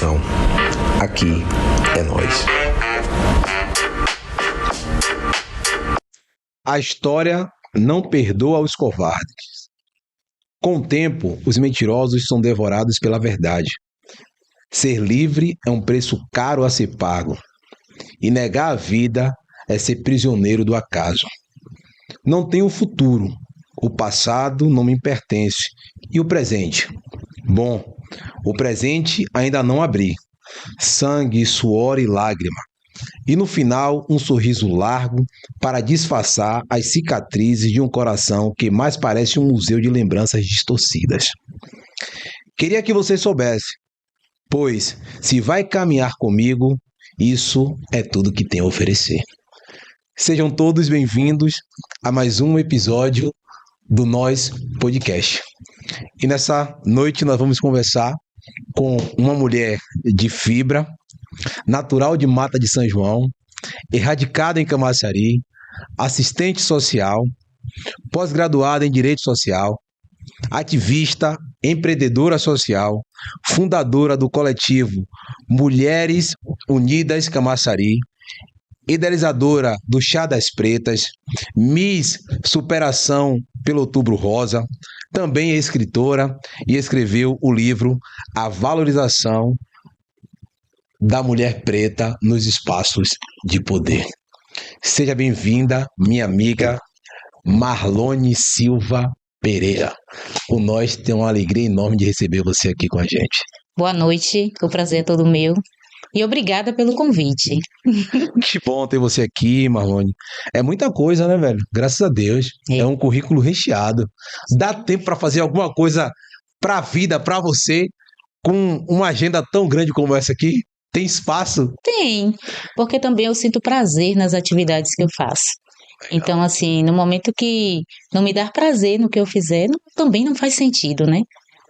Atenção, aqui é nós. A história não perdoa os covardes. Com o tempo, os mentirosos são devorados pela verdade. Ser livre é um preço caro a ser pago. E negar a vida é ser prisioneiro do acaso. Não tenho futuro. O passado não me pertence. E o presente? Bom, o presente ainda não abri. Sangue, suor e lágrima. E no final, um sorriso largo para disfarçar as cicatrizes de um coração que mais parece um museu de lembranças distorcidas. Queria que você soubesse, pois se vai caminhar comigo, isso é tudo que tenho a oferecer. Sejam todos bem-vindos a mais um episódio do Nós Podcast. E nessa noite nós vamos conversar com uma mulher de fibra, natural de Mata de São João, erradicada em Camaçari, assistente social, pós-graduada em Direito Social, ativista, empreendedora social, fundadora do coletivo Mulheres Unidas Camaçari, idealizadora do Chá das Pretas, Miss Superação pelo Outubro Rosa, também é escritora e escreveu o livro A Valorização da Mulher Preta nos Espaços de Poder. Seja bem-vinda, minha amiga Marlone Silva Pereira. O Nós tem uma alegria enorme de receber você aqui com a gente. Boa noite, o prazer é todo meu. E obrigada pelo convite. Que bom ter você aqui, Marlone. É muita coisa, né, velho? Graças a Deus. É um currículo recheado. Dá tempo para fazer alguma coisa para a vida, para você, com uma agenda tão grande como essa aqui? Tem espaço? Tem, porque também eu sinto prazer nas atividades que eu faço. Legal. Então, assim, no momento que não me dar prazer no que eu fizer, também não faz sentido, né?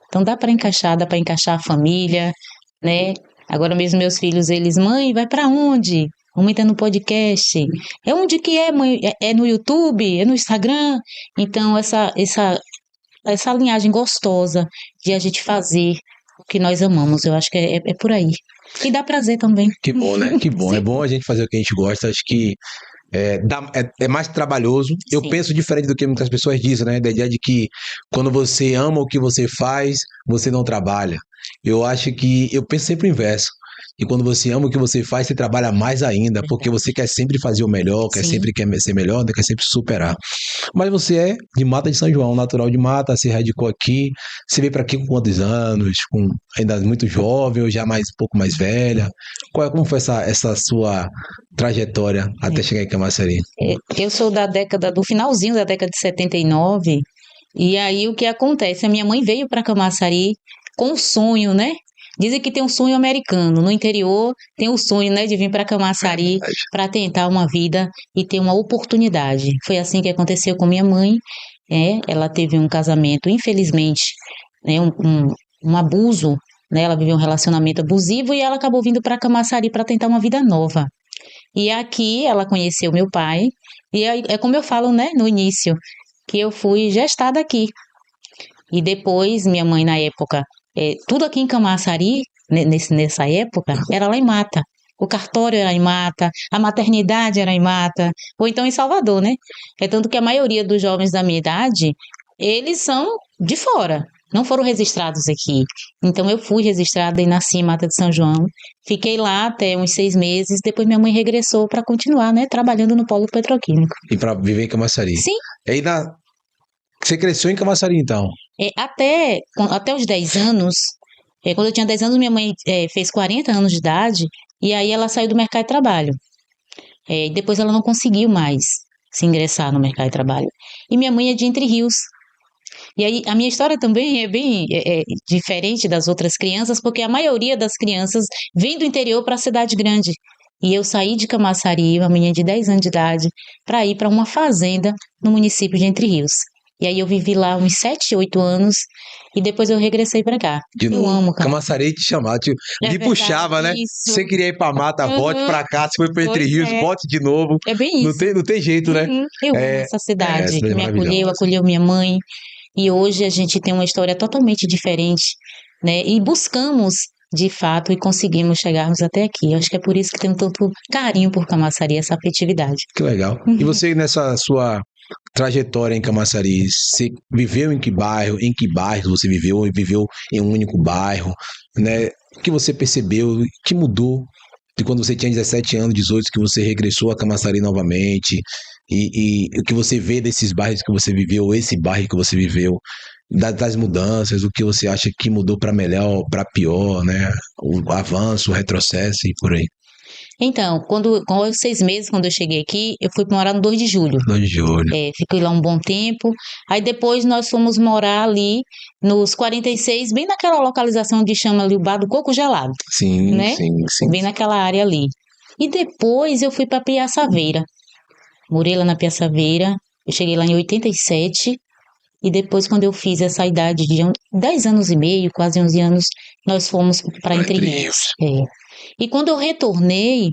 Então dá para encaixar a família, né? Agora mesmo meus filhos, eles, mãe, vai para onde? Mamãe tá no podcast. É onde que é, mãe? É no YouTube? É no Instagram? Então, essa linhagem gostosa de a gente fazer o que nós amamos, eu acho que é por aí. E dá prazer também. Que bom, né? Que bom. É bom a gente fazer o que a gente gosta. Acho que é mais trabalhoso. Sim. Eu penso diferente do que muitas pessoas dizem, né? Da ideia de que quando você ama o que você faz, você não trabalha. Eu acho que eu penso sempre o inverso. E quando você ama o que você faz, você trabalha mais ainda, porque você quer sempre fazer o melhor, quer sempre ser melhor, quer sempre superar. Mas você é de Mata de São João, natural de Mata, se radicou aqui. Você veio para aqui com quantos anos? Ainda muito jovem ou já um pouco mais velha? Como foi essa sua trajetória até chegar em Camaçari? Eu sou do finalzinho da década de 79, e aí o que acontece? A minha mãe veio para Camaçari com um sonho, né? Dizem que tem um sonho americano. No interior tem o sonho, né, de vir para Camaçari para tentar uma vida e ter uma oportunidade. Foi assim que aconteceu com minha mãe. Ela teve um casamento, infelizmente, né, um abuso, né? Ela viveu um relacionamento abusivo e ela acabou vindo para Camaçari para tentar uma vida nova. E aqui ela conheceu meu pai. E é como eu falo, né, no início, que eu fui gestada aqui. E depois, minha mãe, na época, tudo aqui em Camaçari, nessa época, era lá em Mata. O cartório era em Mata, a maternidade era em Mata, ou então em Salvador, né? É tanto que a maioria dos jovens da minha idade, eles são de fora, não foram registrados aqui. Então eu fui registrada e nasci em Mata de São João. Fiquei lá até uns 6 meses, depois minha mãe regressou para continuar, né, trabalhando no polo petroquímico. E para viver em Camaçari? Sim. E aí você cresceu em Camaçari, então? Até os 10 anos, quando eu tinha 10 anos, minha mãe fez 40 anos de idade, e aí ela saiu do mercado de trabalho. Depois ela não conseguiu mais se ingressar no mercado de trabalho. E minha mãe é de Entre Rios. E aí a minha história também é bem diferente das outras crianças, porque a maioria das crianças vem do interior para a cidade grande. E eu saí de Camaçari, uma menina de 10 anos de idade, para ir para uma fazenda no município de Entre Rios. E aí eu vivi lá uns 7, 8 anos e depois eu regressei pra cá. Eu amo Camaçari te chamava, me puxava, né? Isso. Você queria ir pra Mata, volte pra cá, você foi pra Entre Rios, volte de novo. É bem isso. Não tem jeito, né? Eu amo essa cidade que me acolheu minha mãe. E hoje a gente tem uma história totalmente diferente, né? E buscamos de fato, e conseguimos chegarmos até aqui. Eu acho que é por isso que tenho tanto carinho por Camaçari, essa afetividade. Que legal. E você, nessa sua trajetória em Camaçari, você viveu em que bairro? Em que bairro você viveu? Ou viveu em um único bairro? Né? O que você percebeu? O que mudou de quando você tinha 17 anos, 18, que você regressou a Camaçari novamente? E o que você vê desses bairros que você viveu, esse bairro que você viveu, das mudanças, o que você acha que mudou para melhor, para pior, né? O avanço, o retrocesso e por aí. Então, com os 6 meses, quando eu cheguei aqui, eu fui morar no 2 de julho. 2 de julho. Fiquei lá um bom tempo. Aí depois nós fomos morar ali nos 46, bem naquela localização onde chama ali o Bar do Coco Gelado, Sim, né? sim, sim. Bem naquela área ali. E depois eu fui para Piaçaveira. Morei lá na Piaçaveira. Eu cheguei lá em 87. E depois, quando eu fiz essa idade de 10 anos e meio, quase 11 anos, nós fomos para Entre Rios. E quando eu retornei,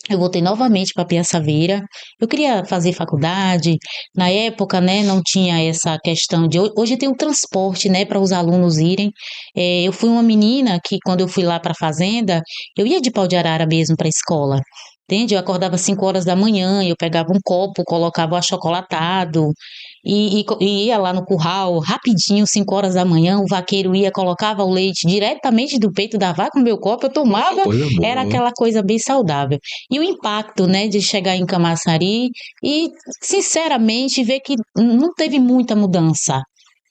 eu voltei novamente para Piaçaveira. Eu queria fazer faculdade. Na época, né, não tinha essa questão de... Hoje tem o transporte, né, para os alunos irem. Eu fui uma menina que, quando eu fui lá para a fazenda, eu ia de pau de arara mesmo para a escola. Entende? Eu acordava às 5 horas da manhã, eu pegava um copo, colocava o achocolatado e ia lá no curral rapidinho, 5 horas da manhã, o vaqueiro ia, colocava o leite diretamente do peito da vaca no meu copo, eu tomava, era aquela coisa bem saudável. E o impacto, né, de chegar em Camaçari e, sinceramente, ver que não teve muita mudança.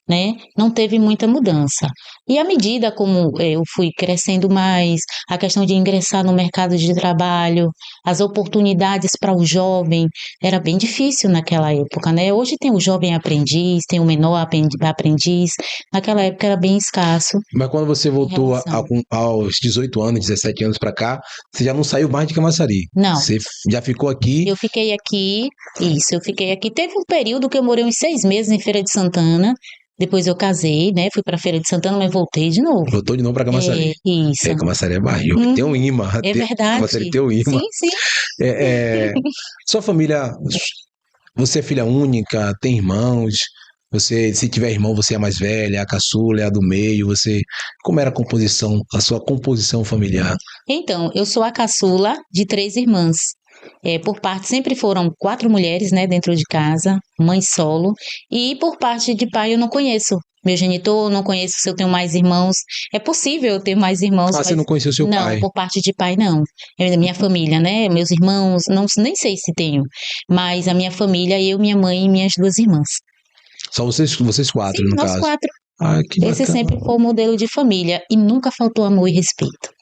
Né? Não teve muita mudança. E à medida como eu fui crescendo mais, a questão de ingressar no mercado de trabalho, as oportunidades para o jovem, era bem difícil naquela época, né? Hoje tem o jovem aprendiz, tem o menor aprendiz, naquela época era bem escasso. Mas quando você voltou aos 18 anos, 17 anos para cá, você já não saiu mais de Camaçari? Não. Você já ficou aqui? Eu fiquei aqui, eu fiquei aqui. Teve um período que eu morei uns 6 meses em Feira de Santana. Depois eu casei, né? Fui pra Feira de Santana, mas voltei de novo. Voltou de novo pra Camaçari. Isso. Camaçari é barril. Tem um imã. É verdade. Camaçari tem um imã. Sim. Sua família, você é filha única, tem irmãos? Você, se tiver irmão, você é a mais velha, a caçula, é a do meio. Como era a sua composição familiar? Então, eu sou a caçula de 3 irmãs. Por parte, sempre foram 4 mulheres, né, dentro de casa, mãe solo. E por parte de pai, eu não conheço meu genitor, não conheço se eu tenho mais irmãos. É possível eu ter mais irmãos. Você não conheceu seu pai? Não, por parte de pai, não. Minha família, né, meus irmãos, não, nem sei se tenho. Mas a minha família, eu, minha mãe e minhas 2 irmãs. Só vocês 4, Sim, no nós caso? 4. Que bacana. Esse sempre foi o modelo de família e nunca faltou amor e respeito.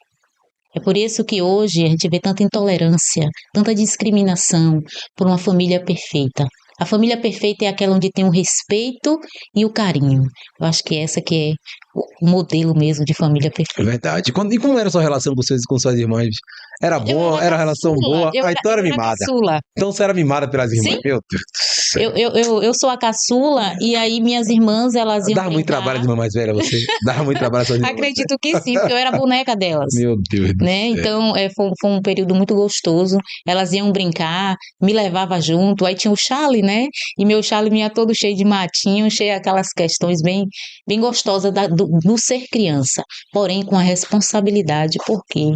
É por isso que hoje a gente vê tanta intolerância, tanta discriminação por uma família perfeita. A família perfeita é aquela onde tem o respeito e o carinho. Eu acho que essa que é o modelo mesmo de família perfeita. É verdade. E como era a sua relação com suas irmãs? Era boa? Era relação boa? Então era mimada. Caçula. Então você era mimada pelas irmãs? Sim. Meu Deus do céu. Eu sou a caçula e aí minhas irmãs, elas iam Dava muito trabalho de irmã mais velha, você? Dava muito trabalho às suas irmãs? Acredito que sim, porque eu era a boneca delas. Meu Deus do né? céu. Então, foi um período muito gostoso. Elas iam brincar, me levava junto. Aí tinha o Charlie, né? E meu Charlie vinha todo cheio de matinho, cheio aquelas questões bem gostosas do ser criança. Porém, com a responsabilidade, porque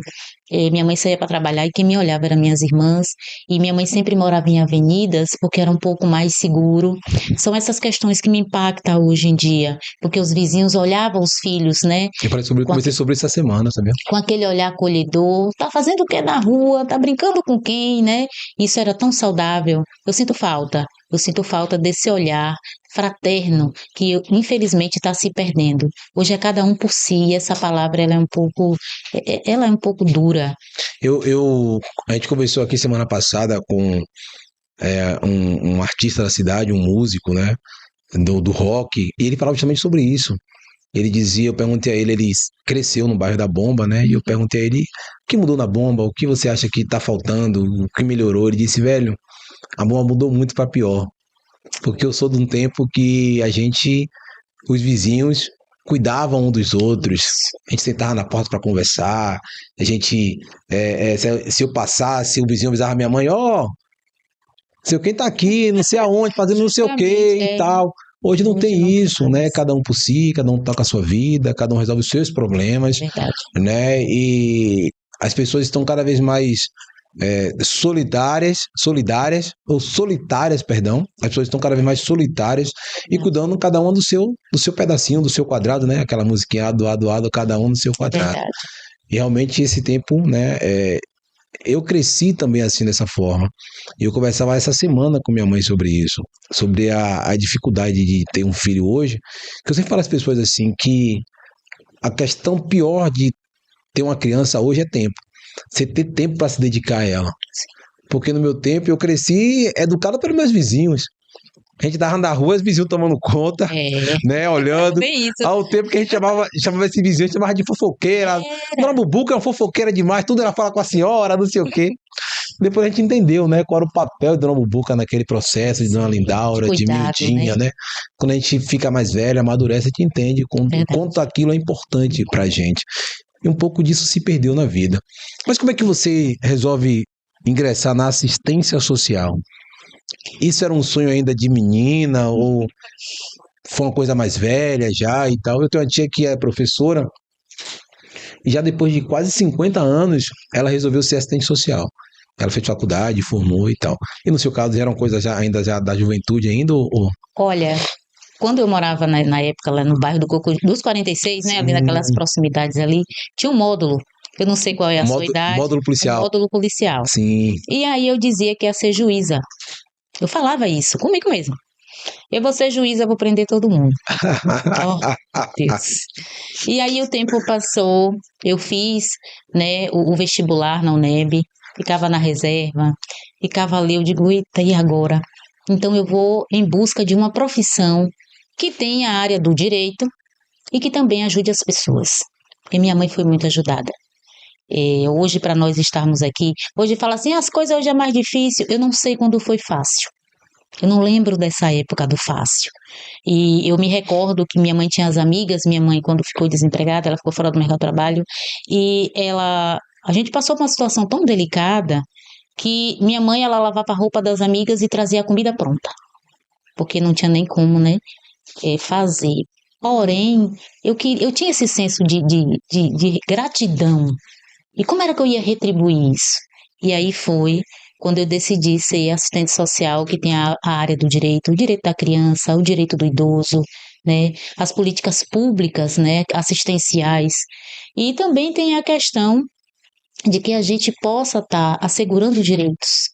minha mãe saía para trabalhar e quem me olhava eram minhas irmãs. E minha mãe sempre morava em avenidas, porque era um pouco mais seguro. São essas questões que me impactam hoje em dia, porque os vizinhos olhavam os filhos, né? Eu comecei sobre isso essa semana, sabia? Com aquele olhar acolhedor, tá fazendo o que na rua, tá brincando com quem, né? Isso era tão saudável. Eu sinto falta desse olhar fraterno que infelizmente está se perdendo. Hoje é cada um por si, e essa palavra ela é um pouco dura. A gente conversou aqui semana passada com um artista da cidade, um músico, né? Do rock, e ele falava justamente sobre isso. Ele dizia, eu perguntei a ele cresceu no bairro da Bomba, né? E eu perguntei a ele, o que mudou na Bomba? O que você acha que tá faltando? O que melhorou? Ele disse, velho, a Bomba mudou muito para pior. Porque eu sou de um tempo que os vizinhos cuidavam um dos outros, a gente sentava na porta para conversar, a gente, se eu passasse, o vizinho avisava minha mãe, sei quem tá aqui, não sei aonde, fazendo não sei o que e tal. Hoje não Hoje tem não tem isso, né? mais. Cada um por si, cada um toca a sua vida, cada um resolve os seus problemas, Verdade. né? E as pessoas estão cada vez mais solitárias, perdão. As pessoas estão cada vez mais solitárias e cuidando cada uma do seu pedacinho, do seu quadrado, né? Aquela musiquinha ado, cada um no seu quadrado. Verdade. E realmente esse tempo, né? Eu cresci também assim dessa forma. E eu conversava essa semana com minha mãe sobre isso, sobre a dificuldade de ter um filho hoje. Que eu sempre falo às pessoas assim que a questão pior de ter uma criança hoje é tempo. Você ter tempo para se dedicar a ela. Porque no meu tempo eu cresci educado pelos meus vizinhos. A gente tava na rua, os vizinhos tomando conta, né, olhando. Bem isso. Ao tempo que a gente chamava esse vizinho, a gente chamava de fofoqueira. Dona Bubuca é uma fofoqueira demais, tudo ela fala com a senhora, não sei o quê. Depois a gente entendeu, né, qual era o papel de Dona Bubuca naquele processo, de Dona Lindaura, de Cuidado, Mildinha, né? Quando a gente fica mais velho, amadurece, a gente entende quanto aquilo é importante pra gente. E um pouco disso se perdeu na vida. Mas como é que você resolve ingressar na assistência social? Isso era um sonho ainda de menina ou foi uma coisa mais velha já e tal? Eu tenho uma tia que é professora e já depois de quase 50 anos ela resolveu ser assistente social. Ela fez faculdade, formou e tal. E no seu caso já eram coisas ainda já da juventude ainda ou... Olha, quando eu morava na época lá no bairro do Coco, dos 46, né, ali naquelas proximidades ali, tinha um módulo. Eu não sei qual é a sua idade. Módulo Um policial. módulo policial. Sim. E aí eu dizia que ia ser juíza. Eu falava isso comigo mesmo. Eu vou ser juíza, vou prender todo mundo. Oh, Deus. E aí o tempo passou, eu fiz, né, o vestibular na UNEB, ficava na reserva, ficava ali, eu digo, eita, e agora? Então eu vou em busca de uma profissão que tenha a área do direito e que também ajude as pessoas. Porque minha mãe foi muito ajudada. Hoje, para nós estarmos aqui, hoje fala assim, as coisas hoje é mais difícil. Eu não sei quando foi fácil. Eu não lembro dessa época do fácil. E eu me recordo que minha mãe tinha as amigas, minha mãe, quando ficou desempregada, ela ficou fora do mercado de trabalho, e a gente passou por uma situação tão delicada que minha mãe, ela lavava a roupa das amigas e trazia a comida pronta, porque não tinha nem como, né, fazer. Porém, eu tinha esse senso de gratidão. E como era que eu ia retribuir isso? E aí foi quando eu decidi ser assistente social, que tem a área do direito, o direito da criança, o direito do idoso, né, as políticas públicas, né, assistenciais. E também tem a questão de que a gente possa estar assegurando direitos,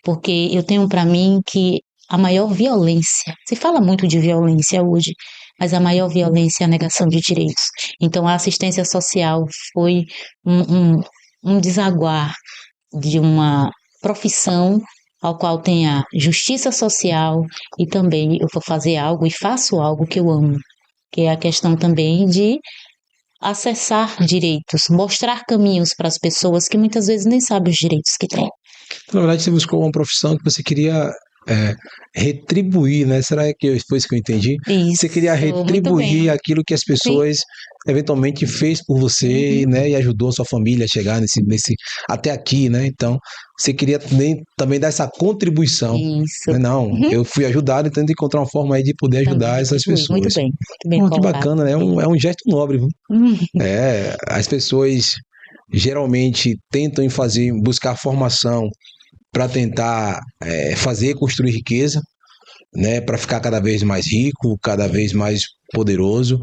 porque eu tenho para mim que a maior violência, se fala muito de violência hoje, mas a maior violência é a negação de direitos. Então, a assistência social foi um desaguar de uma profissão ao qual tem a justiça social e também eu vou fazer algo e faço algo que eu amo, que é a questão também de acessar direitos, mostrar caminhos para as pessoas que muitas vezes nem sabem os direitos que têm. Na verdade, você buscou uma profissão que você queria retribuir, né? Será que foi isso que eu entendi? Isso, você queria retribuir aquilo que as pessoas eventualmente fez por você, né? E ajudou a sua família a chegar até aqui, né? Então, você queria também dar essa contribuição. Isso. Não, eu fui ajudado e tento encontrar uma forma aí de poder ajudar essas pessoas. Muito bem Que bacana, né? É um gesto nobre, viu? As pessoas geralmente tentam buscar formação para tentar construir riqueza, né, para ficar cada vez mais rico, cada vez mais poderoso.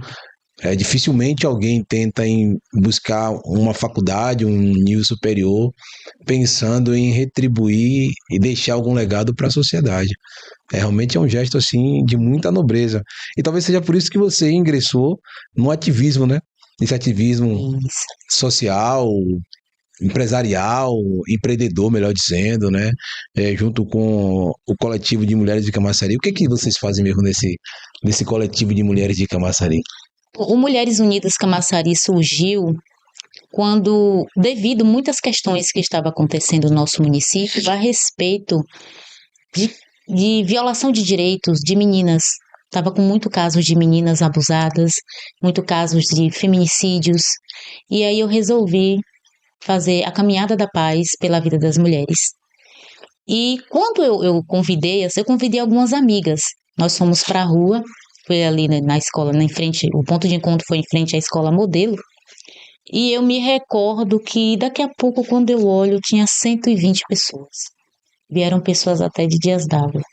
Dificilmente alguém tenta buscar uma faculdade, um nível superior, pensando em retribuir e deixar algum legado para a sociedade. Realmente é um gesto assim de muita nobreza. E talvez seja por isso que você ingressou no ativismo, né? Esse ativismo social, empresarial, empreendedor, melhor dizendo, né? Junto com o coletivo de mulheres de Camaçari. O que vocês fazem mesmo nesse coletivo de mulheres de Camaçari? O Mulheres Unidas Camaçari surgiu devido a muitas questões que estavam acontecendo no nosso município a respeito de violação de direitos de meninas. Estava com muito casos de meninas abusadas, muito casos de feminicídios. E aí eu resolvi fazer a caminhada da paz pela vida das mulheres. E quando eu convidei algumas amigas, nós fomos para a rua foi ali na escola, em frente, o ponto de encontro foi em frente à escola modelo, e eu me recordo que daqui a pouco, quando eu olho, tinha 120 pessoas. Vieram pessoas até de Dias d'Ávila.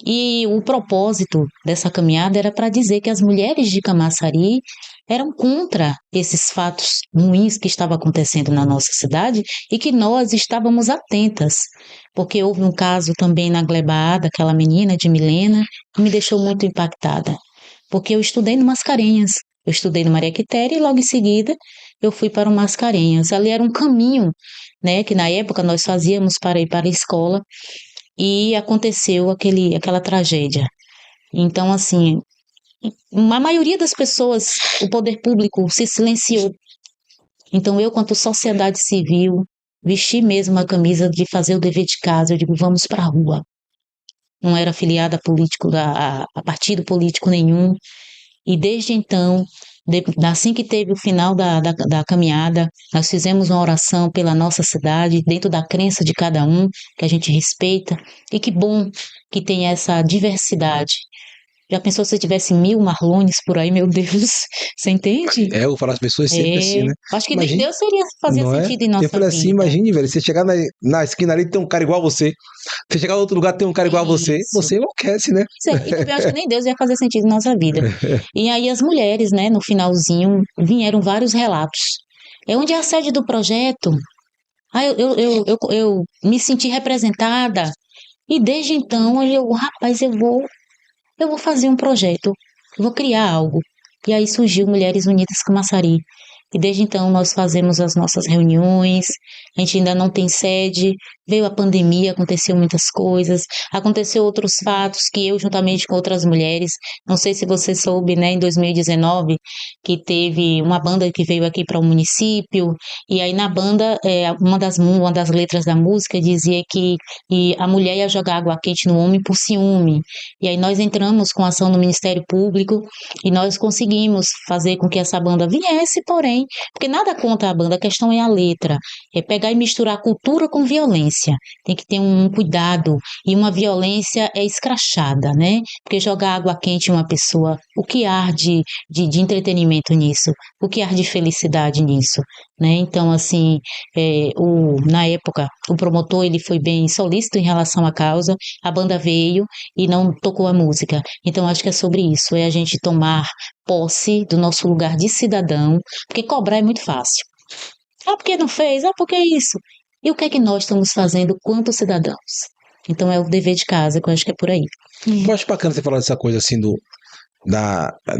E o propósito dessa caminhada era para dizer que as mulheres de Camaçari eram contra esses fatos ruins que estavam acontecendo na nossa cidade e que nós estávamos atentas, porque houve um caso também na Gleba, daquela menina de Milena, que me deixou muito impactada, porque eu estudei no Mascarenhas, eu estudei no Maria Quitéria e logo em seguida eu fui para o Mascarenhas. Ali era um caminho, né, que na época nós fazíamos para ir para a escola, e aconteceu aquela tragédia. Então, assim, a maioria das pessoas, o poder público se silenciou. Então, eu, quanto sociedade civil, vesti mesmo a camisa de fazer o dever de casa. Eu digo, vamos para a rua. Não era afiliada a político, a partido político nenhum. E desde então, assim que teve o final da caminhada, nós fizemos uma oração pela nossa cidade, dentro da crença de cada um, que a gente respeita. E que bom que tem essa diversidade. Já pensou se tivesse 1000 Marlones por aí, meu Deus? Você entende? Eu falo às pessoas sempre assim, né? Acho que nem Imagine, Deus fazia não é? sentido em Eu nossa falei assim, vida. imagine, velho, você chegar na esquina ali tem um cara igual a você. Você chegar em outro lugar tem um cara igual a Isso. você enlouquece, né? E também acho que nem Deus ia fazer sentido em nossa vida. E aí as mulheres, né, no finalzinho, vieram vários relatos. É onde é a sede do projeto. Eu me senti representada. E desde então, rapaz, eu vou fazer um projeto, eu vou criar algo. E aí surgiu Mulheres Unidas Camaçari. E desde então nós fazemos as nossas reuniões, a gente ainda não tem sede, veio a pandemia, aconteceu muitas coisas, aconteceu outros fatos que eu, juntamente com outras mulheres, não sei se você soube, né, em 2019, que teve uma banda que veio aqui para o município, e aí na banda, uma das letras da música dizia que a mulher ia jogar água quente no homem por ciúme. E aí nós entramos com ação no Ministério Público e nós conseguimos fazer com que essa banda viesse, porém, porque nada contra a banda, a questão é a letra. É pegar e misturar cultura com violência. Tem que ter um cuidado. E uma violência é escrachada, né? Porque jogar água quente em uma pessoa, o que há de entretenimento nisso? O que há de felicidade nisso? Né? Então, assim, na época, o promotor ele foi bem solícito em relação à causa, a banda veio e não tocou a música. Então, acho que é sobre isso, é a gente tomar posse do nosso lugar de cidadão, porque cobrar é muito fácil. Ah, porque não fez? Ah, porque isso? E o que é que nós estamos fazendo quanto cidadãos? Então, é o dever de casa, que eu acho que é por aí. Eu acho bacana você falar dessa coisa assim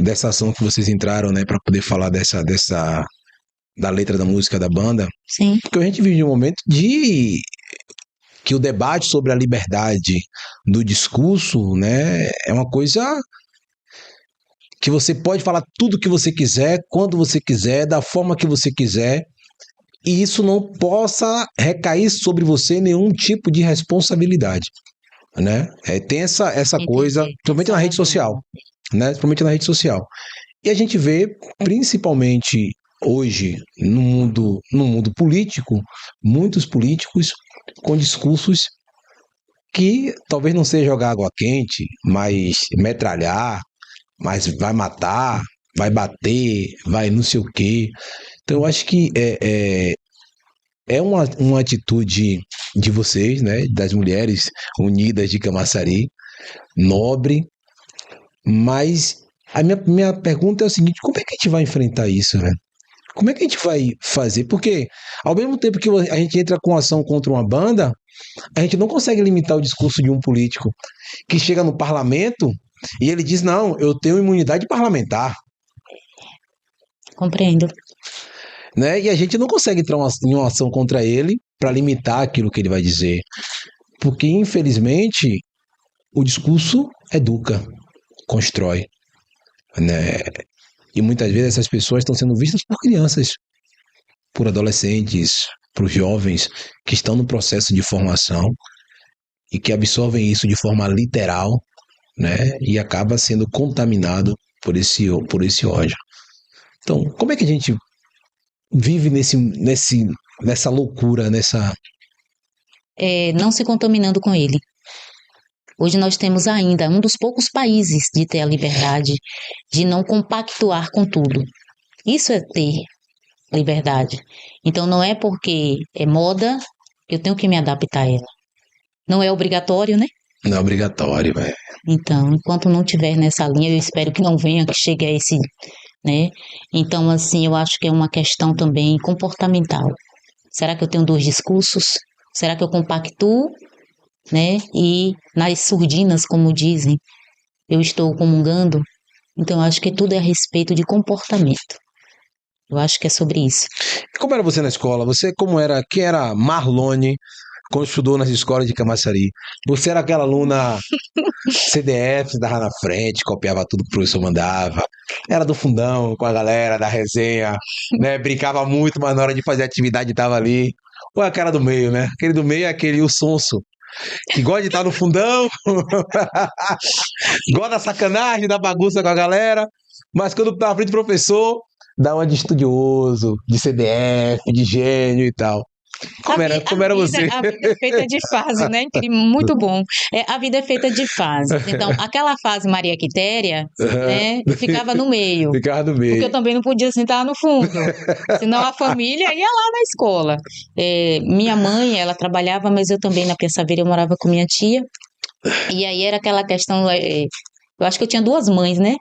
dessa ação que vocês entraram, né, para poder falar da letra da música da banda, Sim. porque a gente vive um momento de que o debate sobre a liberdade do discurso, né, é uma coisa que você pode falar tudo que você quiser, quando você quiser, da forma que você quiser, e isso não possa recair sobre você nenhum tipo de responsabilidade, né? Tem essa coisa, principalmente na rede social, né? Principalmente na rede social. E a gente vê, principalmente hoje, no mundo político, muitos políticos com discursos que talvez não seja jogar água quente, mas metralhar, mas vai matar, vai bater, vai não sei o quê. Então, eu acho que é uma atitude de vocês, né, das mulheres unidas de Camaçari, nobre, mas a minha pergunta é o seguinte: como é que a gente vai enfrentar isso, né? Como é que a gente vai fazer? Porque, ao mesmo tempo que a gente entra com ação contra uma banda, a gente não consegue limitar o discurso de um político que chega no parlamento e ele diz: não, eu tenho imunidade parlamentar. Compreendo. Né? E a gente não consegue entrar em uma ação contra ele para limitar aquilo que ele vai dizer. Porque, infelizmente, o discurso educa, constrói. Né? E muitas vezes essas pessoas estão sendo vistas por crianças, por adolescentes, por jovens que estão no processo de formação e que absorvem isso de forma literal, né? E acaba sendo contaminado por esse ódio. Então, como é que a gente vive nessa loucura, Não se contaminando com ele. Hoje nós temos ainda um dos poucos países de ter a liberdade de não compactuar com tudo. Isso é ter liberdade. Então não é porque é moda que eu tenho que me adaptar a ela. Não é obrigatório, né? Não é obrigatório, velho. Então, enquanto não tiver nessa linha, eu espero que não venha, que chegue a esse, né? Então, assim, eu acho que é uma questão também comportamental. Será que eu tenho dois discursos? Será que eu compactuo, né? E nas surdinas, como dizem, eu estou comungando? Então, eu acho que tudo é a respeito de comportamento. Eu acho que é sobre isso. Como era você na escola? Você como era? Quem era Marlone quando estudou nas escolas de Camaçari? Você era aquela aluna CDF, estava na frente, copiava tudo que o professor mandava. Era do fundão, com a galera da resenha, né? Brincava muito, mas na hora de fazer atividade estava ali. Ou é a cara do meio, né? Aquele do meio é aquele o sonso, que gosta de estar no fundão, gosta da sacanagem, da bagunça com a galera, mas quando tá na frente do professor, dá uma de estudioso, de CDF, de gênio e tal. Como era você? A vida é feita de fase, né? Muito bom. A vida é feita de fases. Então, aquela fase Maria Quitéria, né? Eu ficava no meio. Ficava no meio. Porque eu também não podia sentar no fundo. Senão a família ia lá na escola. Minha mãe, ela trabalhava, mas eu também na Pensaveira eu morava com minha tia. E aí era aquela questão. Eu acho que eu tinha duas mães, né?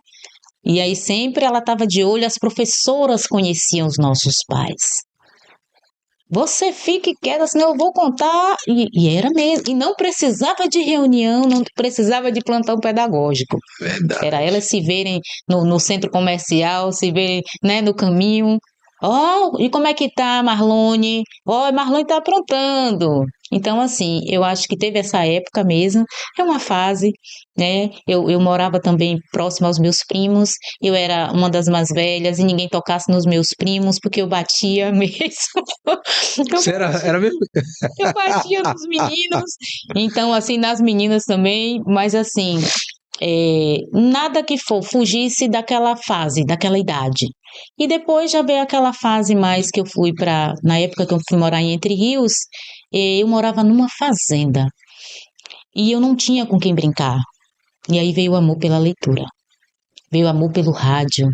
E aí sempre ela estava de olho, as professoras conheciam os nossos pais. Você fique quieta, senão eu vou contar. E era mesmo. E não precisava de reunião, não precisava de plantão pedagógico. Verdade. Era elas se verem no centro comercial, se verem, né, no caminho. E como é que tá, Marlone? Marlone tá aprontando. Então, assim, eu acho que teve essa época mesmo. É uma fase, né? Eu morava também próximo aos meus primos. Eu era uma das mais velhas e ninguém tocasse nos meus primos porque eu batia mesmo. Você era mesmo? Eu batia nos meninos. Então, assim, nas meninas também. Mas, assim, nada que fugisse daquela fase, daquela idade. E depois já veio aquela fase mais que eu fui na época que eu fui morar em Entre Rios, eu morava numa fazenda. E eu não tinha com quem brincar. E aí veio o amor pela leitura. Veio o amor pelo rádio.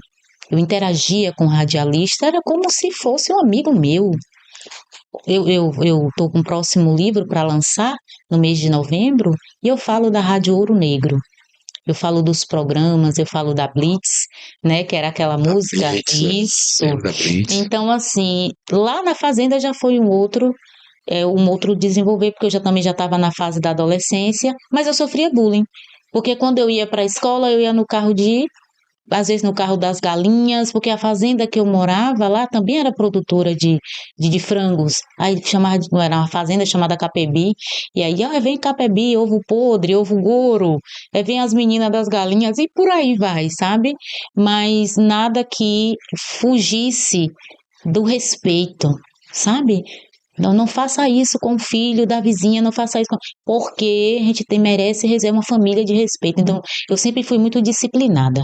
Eu interagia com o radialista, era como se fosse um amigo meu. Eu tô com um próximo livro para lançar no mês de novembro e eu falo da Rádio Ouro Negro. Eu falo dos programas, eu falo da Blitz, né, que era aquela música. Blitz, isso. Da Blitz. Então, assim, lá na fazenda já foi um outro desenvolver, porque eu também já estava na fase da adolescência, mas eu sofria bullying. Porque quando eu ia para a escola, eu ia no carro às vezes no carro das galinhas, porque a fazenda que eu morava lá também era produtora de frangos. Aí era uma fazenda chamada Capebi, e aí vem Capebi, ovo podre, ovo goro, vem as meninas das galinhas e por aí vai, sabe? Mas nada que fugisse do respeito, sabe? Não faça isso com o filho da vizinha, não faça isso porque a gente merece uma família de respeito. Então, eu sempre fui muito disciplinada.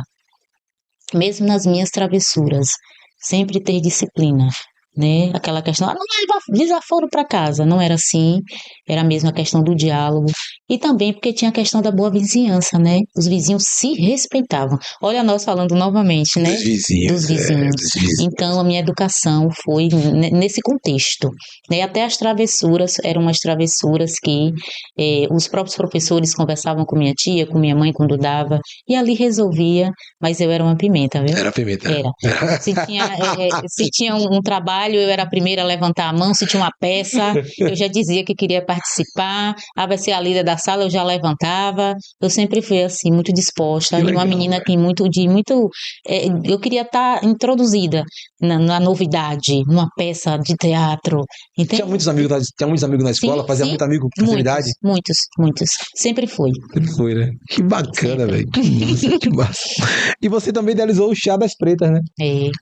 Mesmo nas minhas travessuras, sempre ter disciplina, né? Aquela questão, não leva desaforo para casa, não era assim, era mesmo a questão do diálogo, e também porque tinha a questão da boa vizinhança, né? Os vizinhos se respeitavam. Olha nós falando novamente, né? Dos vizinhos. Dos vizinhos. Então, a minha educação foi nesse contexto, né? Até as travessuras, eram umas travessuras que os próprios professores conversavam com minha tia, com minha mãe quando dava, e ali resolvia, mas eu era uma pimenta, viu? Era pimenta. Era. Se tinha um trabalho, eu era a primeira a levantar a mão, se tinha uma peça, eu já dizia que queria participar, vai ser a líder da sala, eu já levantava, eu sempre fui assim, muito disposta, e uma menina que eu queria estar introduzida na novidade, numa peça de teatro. Entende? Tinha muitos amigos na escola, fazia muito amigo com facilidade? Muitos, sempre foi. Sempre foi, né? Que bacana, velho, que massa. E você também idealizou o chá das pretas, né?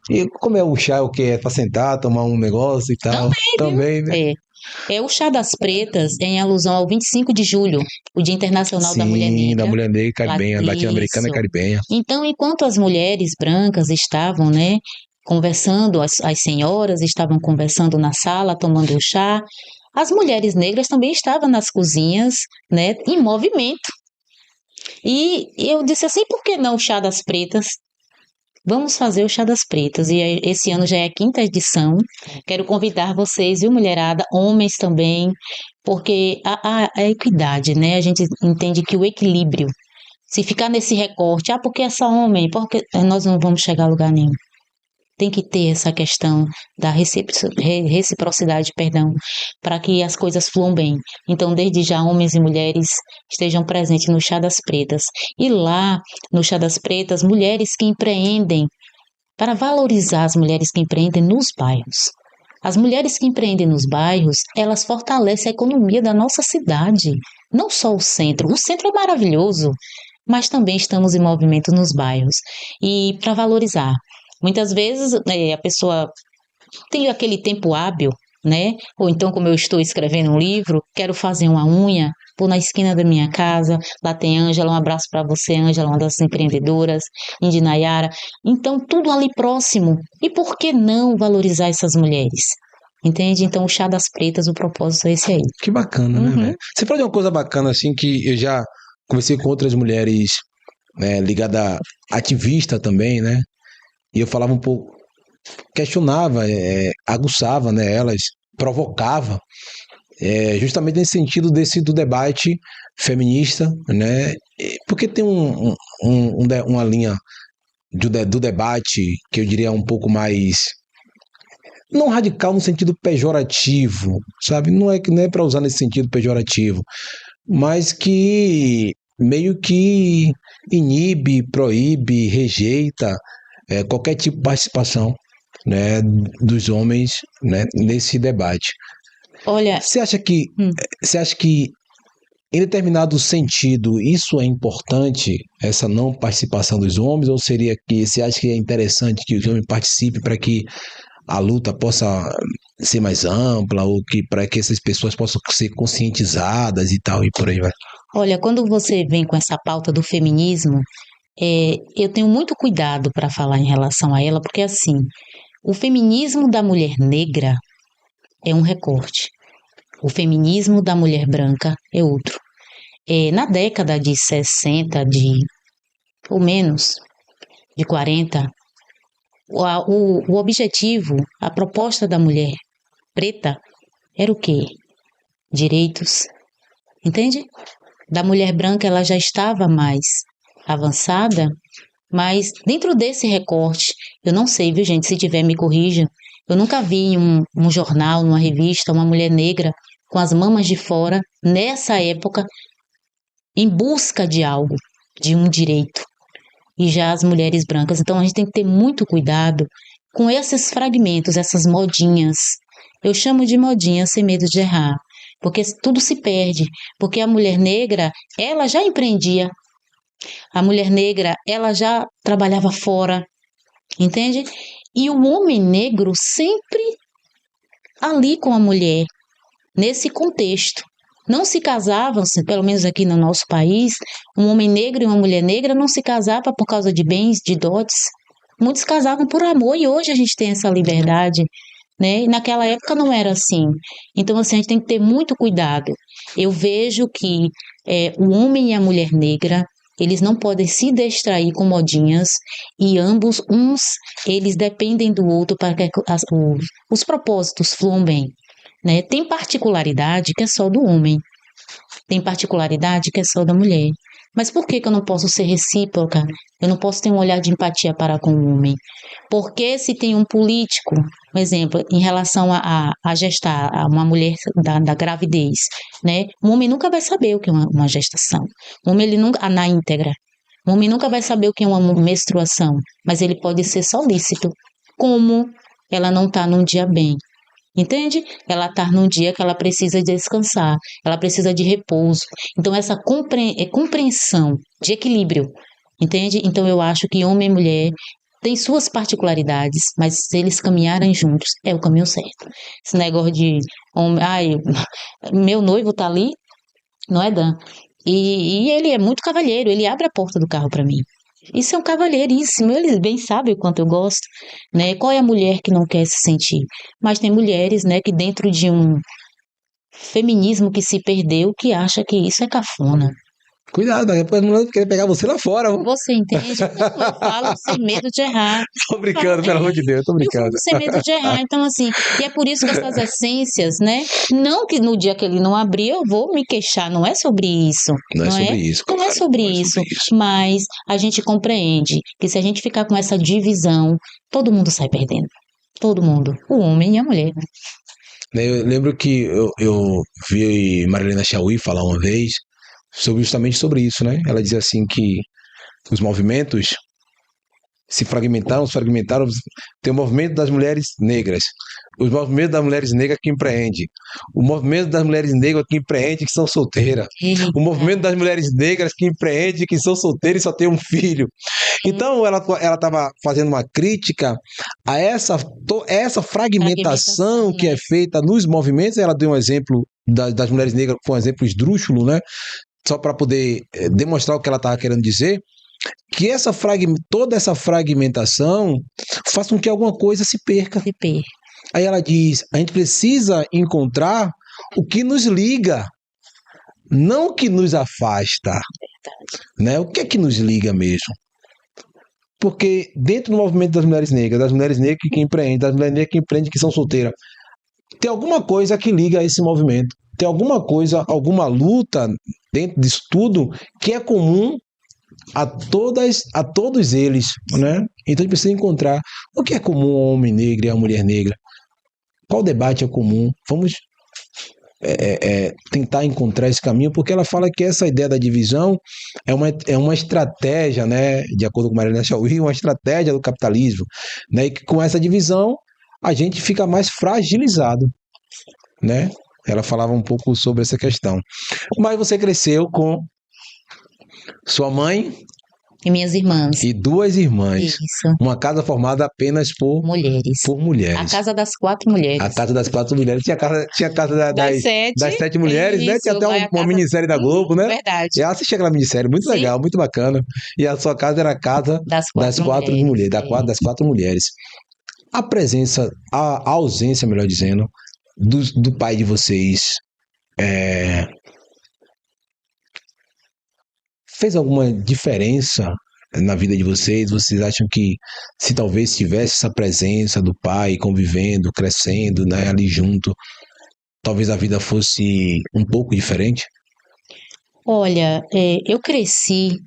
E como é o chá? O que é pra sentar, tomar um negócio e tal? Também, né? O Chá das Pretas é em alusão ao 25 de julho, o Dia Internacional da Mulher Negra. Da Mulher Negra caribenha, latino-americana e caribenha. Então, enquanto as mulheres brancas estavam, né, conversando, as senhoras estavam conversando na sala, tomando o chá, as mulheres negras também estavam nas cozinhas, né, em movimento. E eu disse assim, por que não o Chá das Pretas? Vamos fazer o Chá das Pretas. E esse ano já é a 5ª edição. Quero convidar vocês, viu, mulherada, homens também, porque a equidade, né? A gente entende que o equilíbrio, se ficar nesse recorte, porque é só homem, porque nós não vamos chegar a lugar nenhum. Tem que ter essa questão da reciprocidade, perdão, para que as coisas fluam bem. Então, desde já, homens e mulheres estejam presentes no Chá das Pretas. E lá, no Chá das Pretas, mulheres que empreendem, para valorizar as mulheres que empreendem nos bairros. As mulheres que empreendem nos bairros, elas fortalecem a economia da nossa cidade. Não só o centro. O centro é maravilhoso, mas também estamos em movimento nos bairros. E para valorizar. Muitas vezes a pessoa tem aquele tempo hábil, né? Ou então, como eu estou escrevendo um livro, quero fazer uma unha, vou na esquina da minha casa, lá tem Ângela, um abraço para você, Ângela, uma das empreendedoras, Indy Nayara. Então, tudo ali próximo. E por que não valorizar essas mulheres? Entende? Então, o Chá das Pretas, o propósito é esse aí. Que bacana, né, velho? Você falou de uma coisa bacana, assim, que eu já conversei com outras mulheres, né, ligadas a ativista também, né? E eu falava um pouco, questionava, aguçava, né, elas, provocava, justamente nesse sentido do debate feminista, né? Porque tem uma linha do debate que eu diria um pouco mais não radical no sentido pejorativo, sabe? Não é para usar nesse sentido pejorativo, mas que meio que inibe, proíbe, rejeita qualquer tipo de participação, né, dos homens, né, nesse debate. Olha, Você acha que em determinado sentido isso é importante, essa não participação dos homens, ou seria que você acha que é interessante que os homens participem para que a luta possa ser mais ampla, ou que para que essas pessoas possam ser conscientizadas e tal, e por aí vai? olha, quando você vem com essa pauta do feminismo, eu tenho muito cuidado para falar em relação a ela, porque assim, o feminismo da mulher negra é um recorte. O feminismo da mulher branca é outro. Na década de 60, ou menos, de 40, o objetivo, a proposta da mulher preta era o quê? Direitos, entende? Da mulher branca ela já estava mais avançada, mas dentro desse recorte, eu não sei, viu gente, se tiver me corrija, eu nunca vi em um jornal, numa revista, uma mulher negra com as mamas de fora, nessa época, em busca de algo, de um direito. E já as mulheres brancas. Então a gente tem que ter muito cuidado com esses fragmentos, essas modinhas. Eu chamo de modinha sem medo de errar, porque tudo se perde. Porque a mulher negra, ela já empreendia. A mulher negra, ela já trabalhava fora, entende? E o homem negro sempre ali com a mulher, nesse contexto. Não se casavam, pelo menos aqui no nosso país, um homem negro e uma mulher negra não se casavam por causa de bens, de dotes. Muitos casavam por amor e hoje a gente tem essa liberdade, né? E naquela época não era assim. Então, assim, a gente tem que ter muito cuidado. Eu vejo que o homem e a mulher negra, eles não podem se distrair com modinhas e ambos, eles dependem do outro para que os propósitos fluam bem. Né? Tem particularidade que é só do homem, tem particularidade que é só da mulher. Mas por que eu não posso ser recíproca? Eu não posso ter um olhar de empatia para com o homem? Porque se tem um político, por exemplo, em relação a gestar, a uma mulher da gravidez, né? O homem nunca vai saber o que é uma gestação. O homem, ele nunca, na íntegra, o homem nunca vai saber o que é uma menstruação, mas ele pode ser solícito. Como ela não está num dia bem, entende? Ela está num dia que ela precisa descansar, ela precisa de repouso. Então, essa compreensão de equilíbrio, entende? Então, eu acho que homem e mulher têm suas particularidades, mas se eles caminharem juntos, é o caminho certo. Esse negócio de homem, ai, meu noivo tá ali, não é, Dan? E ele é muito cavalheiro, ele abre a porta do carro para mim. Isso é um cavalheiríssimo, eles bem sabem o quanto eu gosto, né? Qual é a mulher que não quer se sentir? Mas tem mulheres, né, que dentro de um feminismo que se perdeu, que acha que isso é cafona. Cuidado, daqui a pouco as mulheres querem pegar você lá fora. Você entende? Não, eu falo sem medo de errar. Tô brincando, pelo amor de Deus, tô Eu brincando. falo sem medo de errar. Então, assim, e é por isso que essas essências, né? Não que no dia que ele não abrir eu vou me queixar, não é sobre isso. Não é Não sobre é? isso, Não é claro, sobre não é isso, sobre isso. mas a gente compreende que se a gente ficar com essa divisão, todo mundo sai perdendo. Todo mundo. O homem e a mulher, né? Eu lembro que eu vi Marilena Chauí falar uma vez justamente sobre isso, né? Ela dizia assim que os movimentos se fragmentaram. Tem o movimento das mulheres negras, os movimentos das mulheres negras que empreendem, o movimento das mulheres negras que empreendem que são solteiras, Eita. o movimento das mulheres negras que empreendem que são solteiras e só tem um filho. Então ela estava fazendo uma crítica a essa fragmentação que né? é feita nos movimentos. Ela deu um exemplo das mulheres negras, foi um exemplo esdrúxulo, né? Só para poder demonstrar o que ela estava querendo dizer, que toda essa fragmentação faz com que alguma coisa se perca. Se perca. Aí ela diz, a gente precisa encontrar o que nos liga, não o que nos afasta. Né? O que é que nos liga mesmo? Porque dentro do movimento das mulheres negras que empreendem, das mulheres negras que empreendem que são solteiras, tem alguma coisa que liga a esse movimento. Tem alguma coisa, alguma luta dentro disso tudo que é comum a todos eles, né? Então a gente precisa encontrar o que é comum ao homem negro e à mulher negra. Qual debate é comum? Vamos tentar encontrar esse caminho, porque ela fala que essa ideia da divisão é uma estratégia, né? De acordo com Marilena Chauí, uma estratégia do capitalismo, né? E que com essa divisão a gente fica mais fragilizado, né? Ela falava um pouco sobre essa questão. Mas você cresceu com sua mãe E minhas irmãs. e duas irmãs. Isso. Uma casa formada apenas por Mulheres. mulheres. A casa das 4 mulheres. A casa das 4 mulheres. Tinha a casa Das 7. das 7 mulheres, Isso, né? Tinha até vai a uma casa... minissérie da Globo, né? Verdade. E eu assisti aquela minissérie, muito Sim. legal, muito bacana. E a sua casa era a casa Das das 4 mulheres. mulheres, das 4 mulheres. A presença, a ausência, melhor dizendo, do pai de vocês fez alguma diferença na vida de vocês? Vocês acham que se talvez tivesse essa presença do pai convivendo, crescendo, né, ali junto, talvez a vida fosse um pouco diferente? Olha, eu cresci,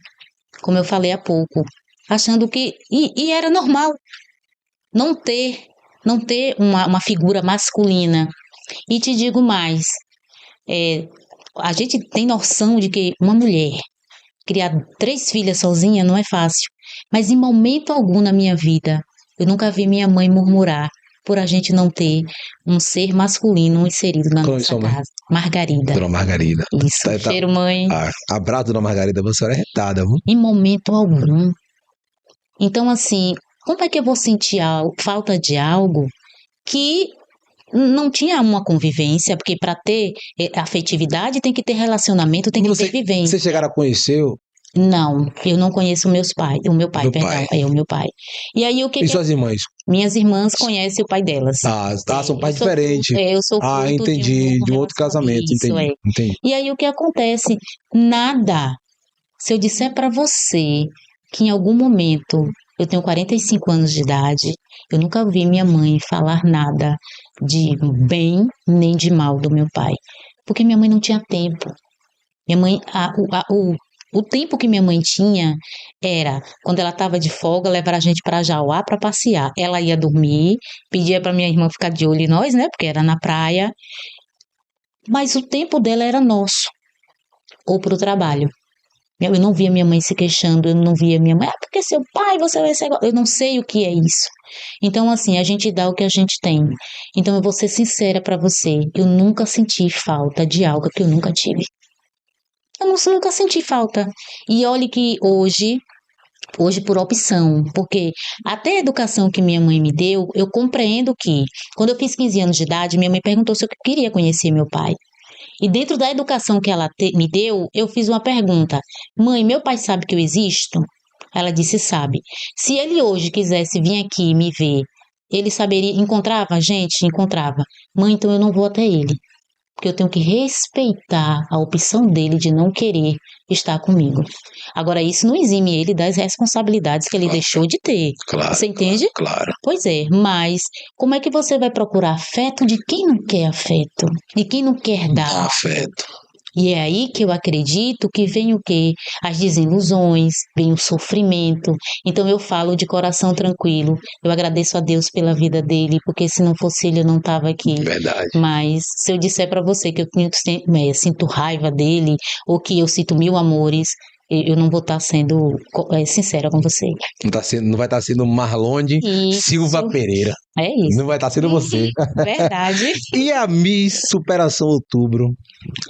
como eu falei há pouco, achando que... E era normal não ter uma figura masculina. E te digo mais, a gente tem noção de que uma mulher criar 3 filhas sozinha não é fácil. Mas em momento algum na minha vida, eu nunca vi minha mãe murmurar por a gente não ter um ser masculino inserido na nossa casa. Margarida. Dona Margarida. Isso, cheiro mãe. Abraço, Dona Margarida, você é retada, viu? Em momento algum. Então, assim, como é que eu vou sentir falta de algo que não tinha uma convivência? Porque para ter afetividade tem que ter relacionamento, tem que ter vivência. Vocês chegaram a conhecer? Não, eu não conheço o meu pai, o meu pai. E aí o que E suas irmãs? Minhas irmãs conhecem o pai delas. São pais diferentes. Eu sou fruto entendi, de um outro casamento, entendi. E aí o que acontece? Nada. Se eu disser para você que em algum momento, eu tenho 45 anos de idade, eu nunca vi minha mãe falar nada de bem nem de mal do meu pai. Porque minha mãe não tinha tempo. Minha mãe, o tempo que minha mãe tinha era, quando ela estava de folga, levar a gente para Jauá para passear. Ela ia dormir, pedia para minha irmã ficar de olho em nós, né? Porque era na praia. Mas o tempo dela era nosso. Ou para o trabalho. Eu não via minha mãe se queixando, eu não via minha mãe, porque seu pai, você vai ser igual. Eu não sei o que é isso. Então, assim, a gente dá o que a gente tem. Então, eu vou ser sincera para você, eu nunca senti falta de algo que eu nunca tive. Eu nunca senti falta. E olhe que hoje por opção, porque até a educação que minha mãe me deu, eu compreendo que, quando eu fiz 15 anos de idade, minha mãe perguntou se eu queria conhecer meu pai. E dentro da educação que ela me deu, eu fiz uma pergunta. Mãe, meu pai sabe que eu existo? Ela disse, sabe. Se ele hoje quisesse vir aqui me ver, ele saberia, encontrava? Gente, encontrava. Mãe, então eu não vou até ele. Porque eu tenho que respeitar a opção dele de não querer está comigo. Agora, isso não exime ele das responsabilidades que ele deixou de ter. Claro, Você entende? claro. Pois é, mas como é que você vai procurar afeto de quem não quer afeto? De quem não quer dar Dá afeto. E é aí que eu acredito que vem o quê? As desilusões, vem o sofrimento. Então eu falo de coração tranquilo. Eu agradeço a Deus pela vida dele, porque se não fosse ele eu não estava aqui. Verdade. Mas se eu disser para você que eu sinto raiva dele, ou que eu sinto mil amores, eu não vou estar sendo sincera com você. Não vai estar sendo Marlonde Silva Isso. Pereira. É isso. Não vai estar sendo você. Verdade. E a Miss Superação Outubro?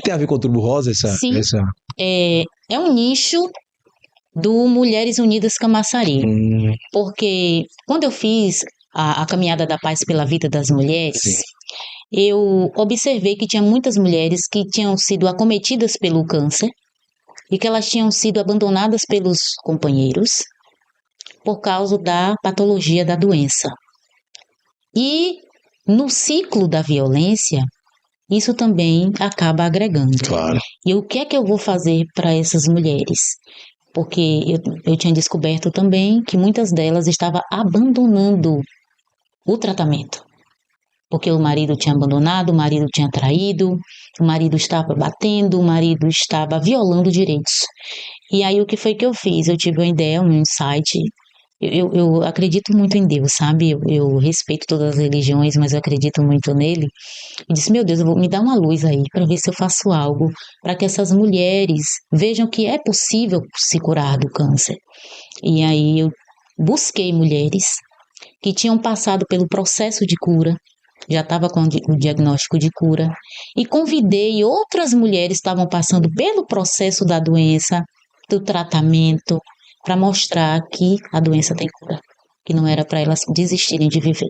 Tem a ver com o Outubro Rosa Sim. É um nicho do Mulheres Unidas Camaçari. Porque quando eu fiz a Caminhada da Paz pela Vida das Mulheres, Sim. eu observei que tinha muitas mulheres que tinham sido acometidas pelo câncer e que elas tinham sido abandonadas pelos companheiros por causa da patologia da doença. E no ciclo da violência, isso também acaba agregando. Claro. E o que é que eu vou fazer para essas mulheres? Porque eu tinha descoberto também que muitas delas estavam abandonando o tratamento. Porque o marido tinha abandonado, o marido tinha traído, o marido estava batendo, o marido estava violando direitos. E aí o que foi que eu fiz? Eu tive uma ideia, um insight. Eu acredito muito em Deus, sabe? Eu respeito todas as religiões, mas eu acredito muito nele. E disse, meu Deus, me dá uma luz aí para ver se eu faço algo para que essas mulheres vejam que é possível se curar do câncer. E aí eu busquei mulheres que tinham passado pelo processo de cura, já estava com o diagnóstico de cura, e convidei outras mulheres que estavam passando pelo processo da doença, do tratamento, para mostrar que a doença tem cura, que não era para elas desistirem de viver.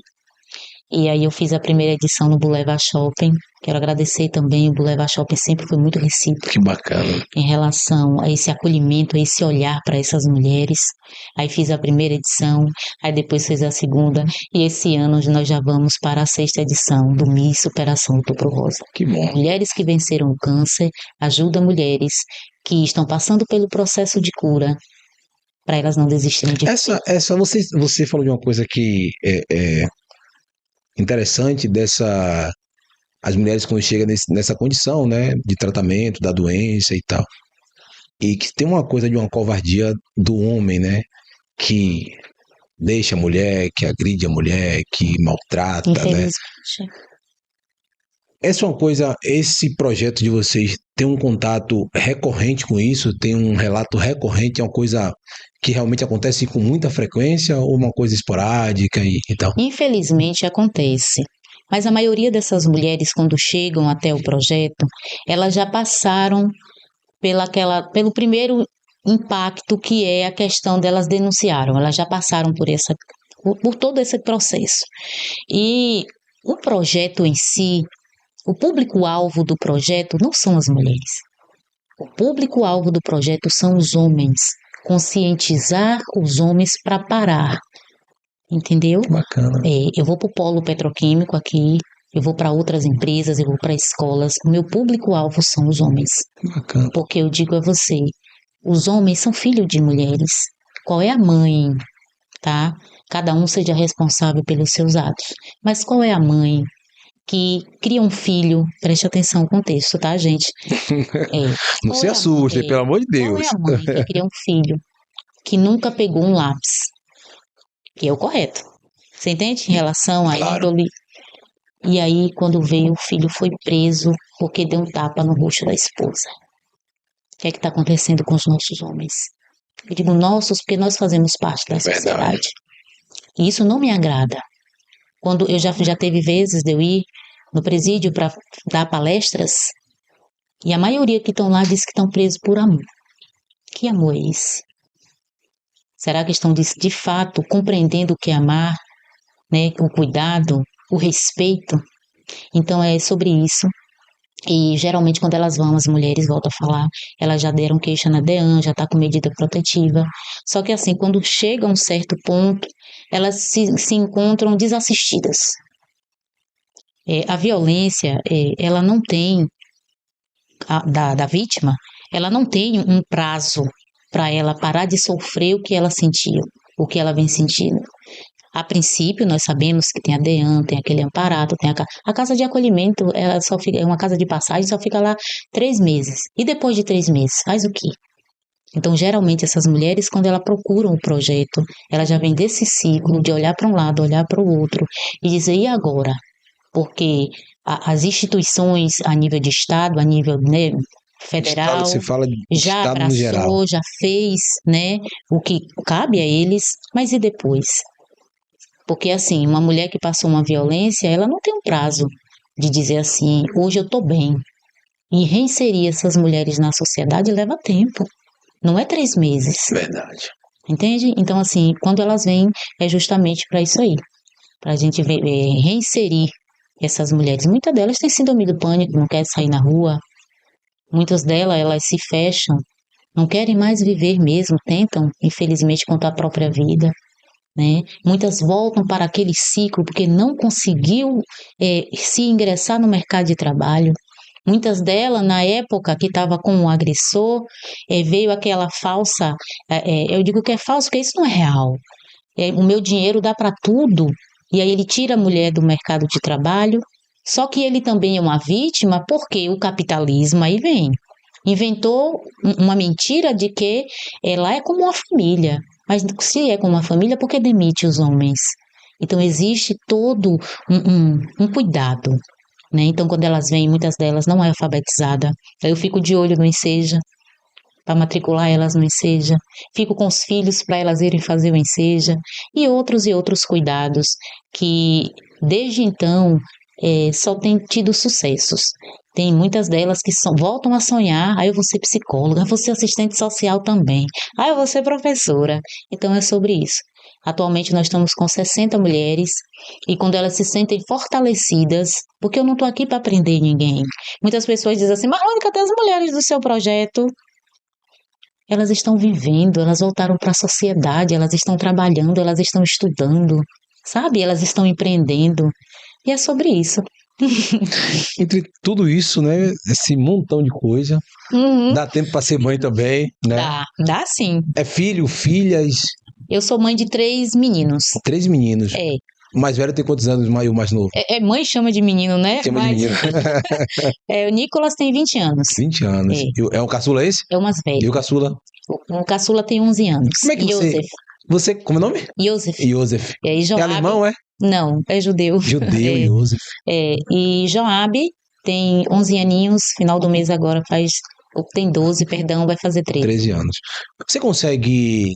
E aí eu fiz a primeira edição no Boulevard Shopping. Quero agradecer também, o Boulevard Shopping sempre foi muito recíproco. Que bacana. Em relação a esse acolhimento, a esse olhar para essas mulheres. Aí fiz a primeira edição, aí depois fiz a segunda, e esse ano nós já vamos para a 6ª edição do Miss Superação Outubro Rosa. Que bom. Mulheres que venceram o câncer, ajuda mulheres que estão passando pelo processo de cura, para elas não desistirem de viver. Você falou de uma coisa que é interessante as mulheres quando chegam nessa condição, né, de tratamento da doença e tal, e que tem uma coisa de uma covardia do homem, né, que deixa a mulher, que agride a mulher, que maltrata, né? Essa é uma coisa, esse projeto de vocês tem um contato recorrente com isso, tem um relato recorrente, é uma coisa que realmente acontece com muita frequência ou uma coisa esporádica e tal? Infelizmente acontece. Mas a maioria dessas mulheres, quando chegam até o projeto, elas já passaram pelo primeiro impacto, que é a questão delas denunciaram. Elas já passaram por todo esse processo. E o projeto em si, o público-alvo do projeto não são as mulheres. O público-alvo do projeto são os homens. Conscientizar os homens para parar. Entendeu? Bacana. Eu vou para o polo petroquímico aqui, eu vou para outras empresas, eu vou para escolas. O meu público-alvo são os homens. Bacana. Porque eu digo a você, os homens são filhos de mulheres. Qual é a mãe, tá? Cada um seja responsável pelos seus atos. Mas qual é a mãe que cria um filho? Preste atenção no contexto, tá, gente? Não se assuste, pelo amor de Deus. Qual é a mãe que cria um filho que nunca pegou um lápis? Que é o correto. Você entende? Em relação à índole. E aí, quando veio, o filho foi preso porque deu um tapa no rosto da esposa. O que é que está acontecendo com os nossos homens? Eu digo nossos porque nós fazemos parte da sociedade. E isso não me agrada. Quando eu já teve vezes de eu ir no presídio para dar palestras, e a maioria que estão lá diz que estão presos por amor. Que amor é esse? Será que estão de fato compreendendo o que é amar, né? O cuidado, o respeito? Então é sobre isso. E geralmente quando elas vão, as mulheres voltam a falar, elas já deram queixa na DEAN, já está com medida protetiva. Só que assim, quando chega a um certo ponto, elas se encontram desassistidas. A violência, ela não tem, da vítima, ela não tem um prazo para ela parar de sofrer o que ela sentiu, o que ela vem sentindo. A princípio, nós sabemos que tem a DEAN, tem aquele amparado, tem a casa de acolhimento, ela só fica, é uma casa de passagem, só fica lá 3 meses. E depois de 3 meses, faz o quê? Então, geralmente, essas mulheres, quando elas procuram o projeto, ela já vem desse ciclo de olhar para um lado, olhar para o outro e dizer, e agora? Porque as instituições a nível de Estado, a nível, né, federal, Estado, você fala de já Estado no geral. abraçou, já fez, né, o que cabe a eles, mas e depois? Porque, assim, uma mulher que passou uma violência, ela não tem um prazo de dizer assim, hoje eu estou bem. E reinserir essas mulheres na sociedade leva tempo. Não é 3 meses. Verdade. Entende? Então, assim, quando elas vêm, é justamente para isso aí. Para a gente reinserir essas mulheres. Muitas delas têm síndrome do pânico, não querem sair na rua. Muitas delas, elas se fecham. Não querem mais viver mesmo. Tentam, infelizmente, contra a própria vida. Né? Muitas voltam para aquele ciclo porque não conseguiu se ingressar no mercado de trabalho. Muitas delas, na época que estava com o agressor, veio aquela falsa, eu digo que é falso, porque isso não é real. O meu dinheiro dá para tudo, e aí ele tira a mulher do mercado de trabalho, só que ele também é uma vítima, porque o capitalismo aí vem. Inventou uma mentira de que ela é como uma família, mas se é como uma família, por que demite os homens? Então existe todo um cuidado. Né? Então, quando elas vêm, muitas delas não é alfabetizada. Eu fico de olho no Enseja, para matricular elas no Enseja. Fico com os filhos para elas irem fazer o Enseja. E outros cuidados que, desde então, só têm tido sucessos. Tem muitas delas que voltam a sonhar, eu vou ser psicóloga, eu vou ser assistente social também, eu vou ser professora. Então, é sobre isso. Atualmente nós estamos com 60 mulheres e quando elas se sentem fortalecidas, porque eu não estou aqui para prender ninguém. Muitas pessoas dizem assim, Marlene, cadê as mulheres do seu projeto? Elas estão vivendo, elas voltaram para a sociedade, elas estão trabalhando, elas estão estudando, sabe? Elas estão empreendendo. E é sobre isso. Entre tudo isso, né? Esse montão de coisa. Dá tempo para ser mãe também, né? Dá sim. É filho, filhas? Eu sou mãe de 3 meninos. 3 meninos. É. O mais velho tem quantos anos, o mais novo? Mãe chama de menino, né? Chama de menino. O Nicolas tem 20 anos. 20 anos. É um caçula esse? É o mais velho. E o caçula? O caçula tem 11 anos. Como é que você... Como é o nome? Yosef. Yosef. É alemão, é? Não, é judeu. Judeu, Yosef. E Joab tem 11 aninhos, final do mês agora tem 12, perdão, vai fazer 13. 13 anos. Você consegue...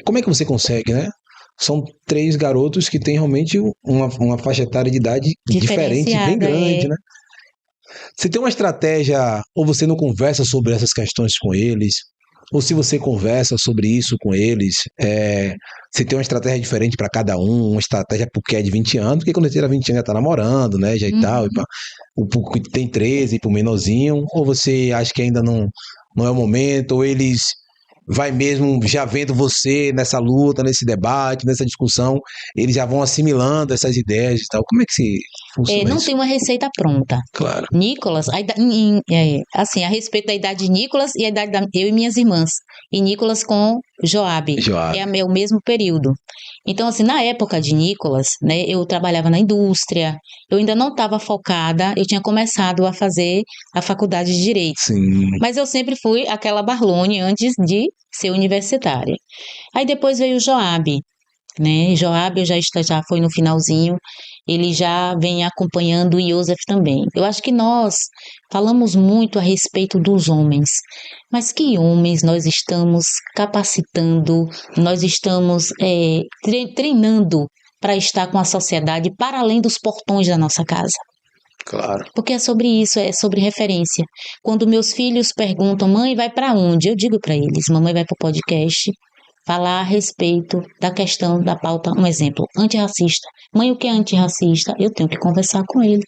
Como é que você consegue, né? São 3 garotos que têm realmente uma faixa etária de idade diferente, bem grande, né? Você tem uma estratégia, ou você não conversa sobre essas questões com eles, ou se você conversa sobre isso com eles, você tem uma estratégia diferente para cada um, uma estratégia porque é de 20 anos, porque quando ele tira 20 anos já tá namorando, né, já e tal, o que tem 13 pro menorzinho, ou você acha que ainda não é o momento, ou eles vai mesmo já vendo você nessa luta, nesse debate, nessa discussão, eles já vão assimilando essas ideias e tal. Como é que se funciona Não isso? tem uma receita pronta. Claro. Nicolas, assim, a respeito da idade de Nicolas e a idade eu e minhas irmãs. E Nicolas com Joab. É o mesmo período. Então, assim, na época de Nicolas, né, eu trabalhava na indústria, eu ainda não estava focada, eu tinha começado a fazer a faculdade de Direito. Sim. Mas eu sempre fui aquela Barlone antes de ser universitária. Aí depois veio o Joab, né? Joab já foi no finalzinho, ele já vem acompanhando o Yosef também. Eu acho que nós falamos muito a respeito dos homens, mas que homens nós estamos capacitando, nós estamos treinando para estar com a sociedade para além dos portões da nossa casa. Claro. Porque é sobre isso, é sobre referência. Quando meus filhos perguntam, mãe, vai para onde? Eu digo para eles, mamãe vai para o podcast falar a respeito da questão da pauta, um exemplo, antirracista. Mãe, o que é antirracista? Eu tenho que conversar com ele.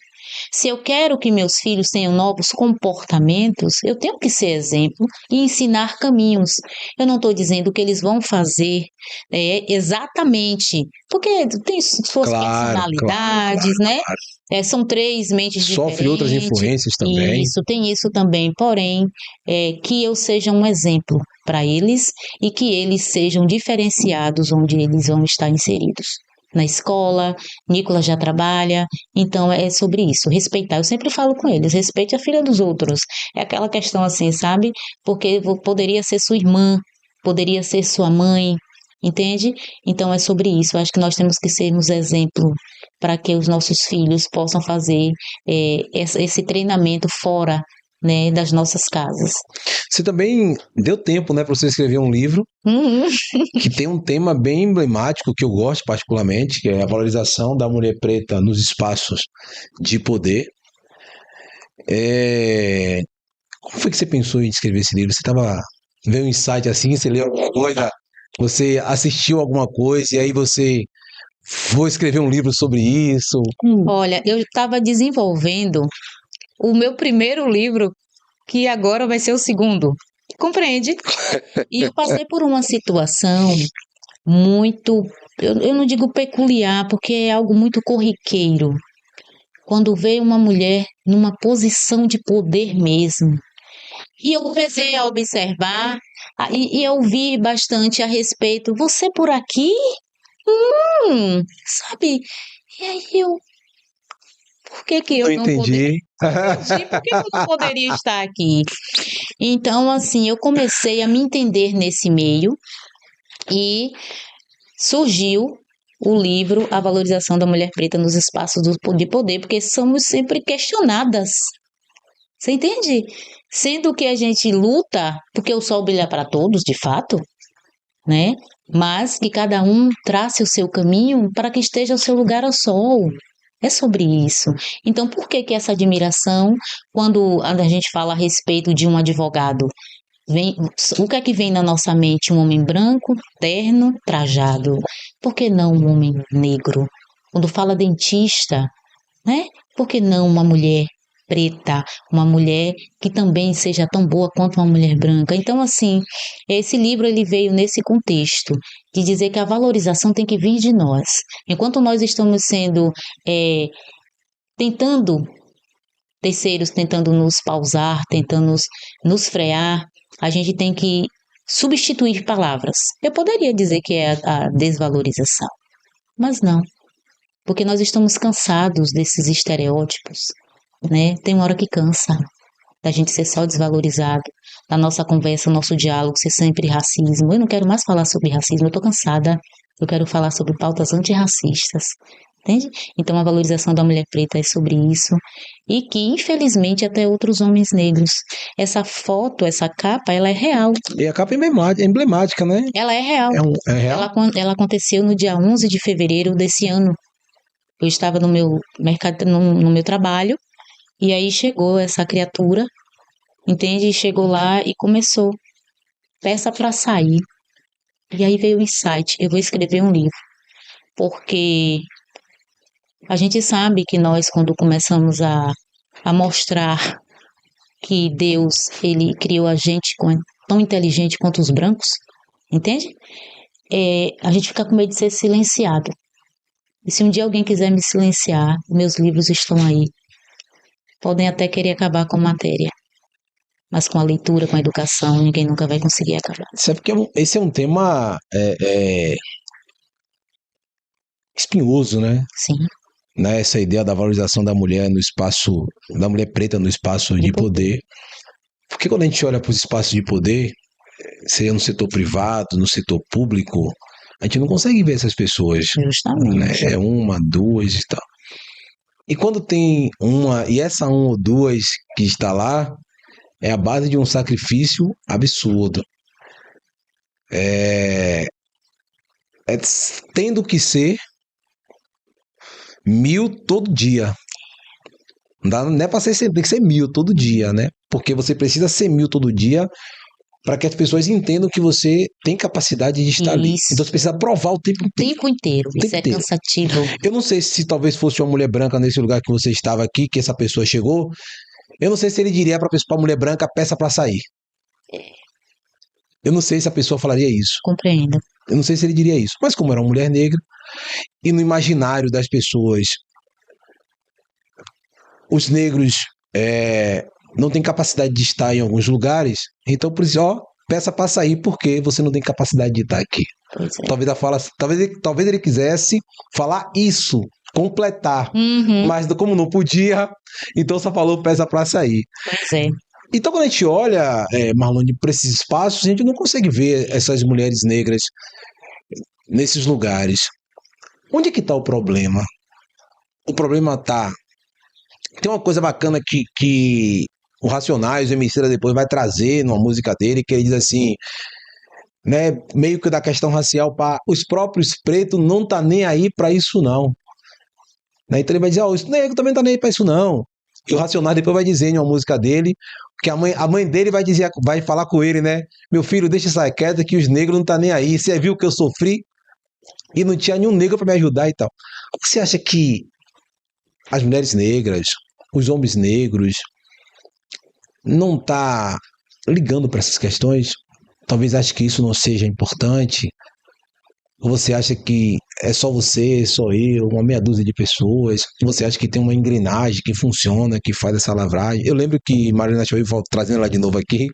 Se eu quero que meus filhos tenham novos comportamentos, eu tenho que ser exemplo e ensinar caminhos. Eu não estou dizendo que eles vão fazer exatamente, porque tem suas Claro, claro, personalidades, claro, né? claro. São três mentes Sofre outras diferentes. influências também. Isso, tem isso também. Porém, que eu seja um exemplo para eles e que eles sejam diferenciados onde eles vão estar inseridos. Na escola, Nicolas já trabalha, então é sobre isso, respeitar. Eu sempre falo com eles, respeite a filha dos outros. É aquela questão assim, sabe? Porque poderia ser sua irmã, poderia ser sua mãe, entende? Então é sobre isso. Eu acho que nós temos que sermos exemplo para que os nossos filhos possam fazer esse treinamento fora, né, das nossas casas. Você também deu tempo, né, para você escrever um livro Uhum. que tem um tema bem emblemático que eu gosto particularmente, que é a valorização da mulher preta nos espaços de poder. Como foi que você pensou em escrever esse livro? Você veio um insight assim, você leu alguma coisa, você assistiu alguma coisa e aí você foi escrever um livro sobre isso? Olha, eu estava desenvolvendo o meu primeiro livro, que agora vai ser o segundo. Compreende? E eu passei por uma situação muito, eu não digo peculiar, porque é algo muito corriqueiro. Quando veio uma mulher numa posição de poder mesmo. E eu comecei a observar e eu vi bastante a respeito. Você por aqui? Sabe? E aí por que que eu Eu não poderia? entendi. Por que eu não poderia estar aqui? Então, assim, eu comecei a me entender nesse meio e surgiu o livro A Valorização da Mulher Preta nos Espaços de Poder, porque somos sempre questionadas. Você entende? Sendo que a gente luta porque o sol brilha para todos, de fato, né? Mas que cada um trace o seu caminho para que esteja ao seu lugar ao sol. É sobre isso. Então, por que que essa admiração quando a gente fala a respeito de um advogado? O que é que vem na nossa mente? Um homem branco, terno, trajado. Por que não um homem negro? Quando fala dentista, né? Por que não uma mulher preta, uma mulher que também seja tão boa quanto uma mulher branca? Então, assim, esse livro ele veio nesse contexto de dizer que a valorização tem que vir de nós. Enquanto nós estamos sendo tentando terceiros tentando nos pausar, tentando nos frear, a gente tem que substituir palavras. Eu poderia dizer que é a desvalorização, mas não, porque nós estamos cansados desses estereótipos, né? Tem uma hora que cansa da gente ser só desvalorizado, da nossa conversa, nosso diálogo ser sempre racismo. Eu não quero mais falar sobre racismo, eu estou cansada. Eu quero falar sobre pautas antirracistas, entende? Então a valorização da mulher preta é sobre isso e que infelizmente até outros homens negros. Essa foto, essa capa, ela é real. E a capa é emblemática, né? Ela é real. É real? Ela aconteceu no dia 11 de fevereiro desse ano. Eu estava no meu mercado, no meu trabalho, e aí chegou essa criatura, entende? Chegou lá e começou. Peça para sair. E aí veio o insight, eu vou escrever um livro. Porque a gente sabe que nós, quando começamos a mostrar que Deus, ele criou a gente tão inteligente quanto os brancos, entende? A gente fica com medo de ser silenciado. E se um dia alguém quiser me silenciar, meus livros estão aí. Podem até querer acabar com a matéria, mas com a leitura, com a educação, ninguém nunca vai conseguir acabar. Sabe que esse é um tema espinhoso, né? Sim. Né? Essa ideia da valorização da mulher no espaço, da mulher preta no espaço de poder. Porque quando a gente olha para os espaços de poder, seja no setor privado, no setor público, a gente não consegue ver essas pessoas. Justamente. Né? É uma, duas e tal. E quando tem uma, e essa uma ou duas que está lá, é a base de um sacrifício absurdo. Tendo que ser 1000 todo dia. Não é para ser 100, tem que ser 1000 todo dia, né? Porque você precisa ser 1000 todo dia para que as pessoas entendam que você tem capacidade de estar ali. Isso. Então você precisa provar o tempo O inteiro. tempo inteiro. tempo Isso é inteiro. cansativo. Eu não sei se talvez fosse uma mulher branca nesse lugar que você estava aqui, que essa pessoa chegou. Eu não sei se ele diria para a mulher branca, peça para sair. Eu não sei se a pessoa falaria isso. Compreendo. Eu não sei se ele diria isso. Mas como era uma mulher negra, e no imaginário das pessoas, os negros não têm capacidade de estar em alguns lugares, então por isso, peça para sair porque você não tem capacidade de estar aqui. Pois é. Talvez ele quisesse falar isso, completar, Uhum. mas como não podia, então só falou peça para sair. Pois é. Então, quando a gente olha, Marlone, para esses espaços, a gente não consegue ver essas mulheres negras nesses lugares. Onde é que está o problema? O problema está... Tem uma coisa bacana que o Racionais, o Emicida depois vai trazer numa música dele, que ele diz assim, né, meio que da questão racial para os próprios pretos não tá nem aí para isso não. Né? Então ele vai dizer, os negros também não tá nem aí para isso não. E o Racionais depois vai dizer em uma música dele, que a mãe dele vai falar com ele, né? Meu filho, deixa essa quieta que os negros não tá nem aí. Você viu que eu sofri e não tinha nenhum negro para me ajudar e tal. Você acha que as mulheres negras, os homens negros, não tá ligando para essas questões? Talvez ache que isso não seja importante. Ou você acha que é só você, só eu, uma meia dúzia de pessoas? Você acha que tem uma engrenagem que funciona, que faz essa lavragem? Eu lembro que Marina Choi, trazendo ela de novo aqui,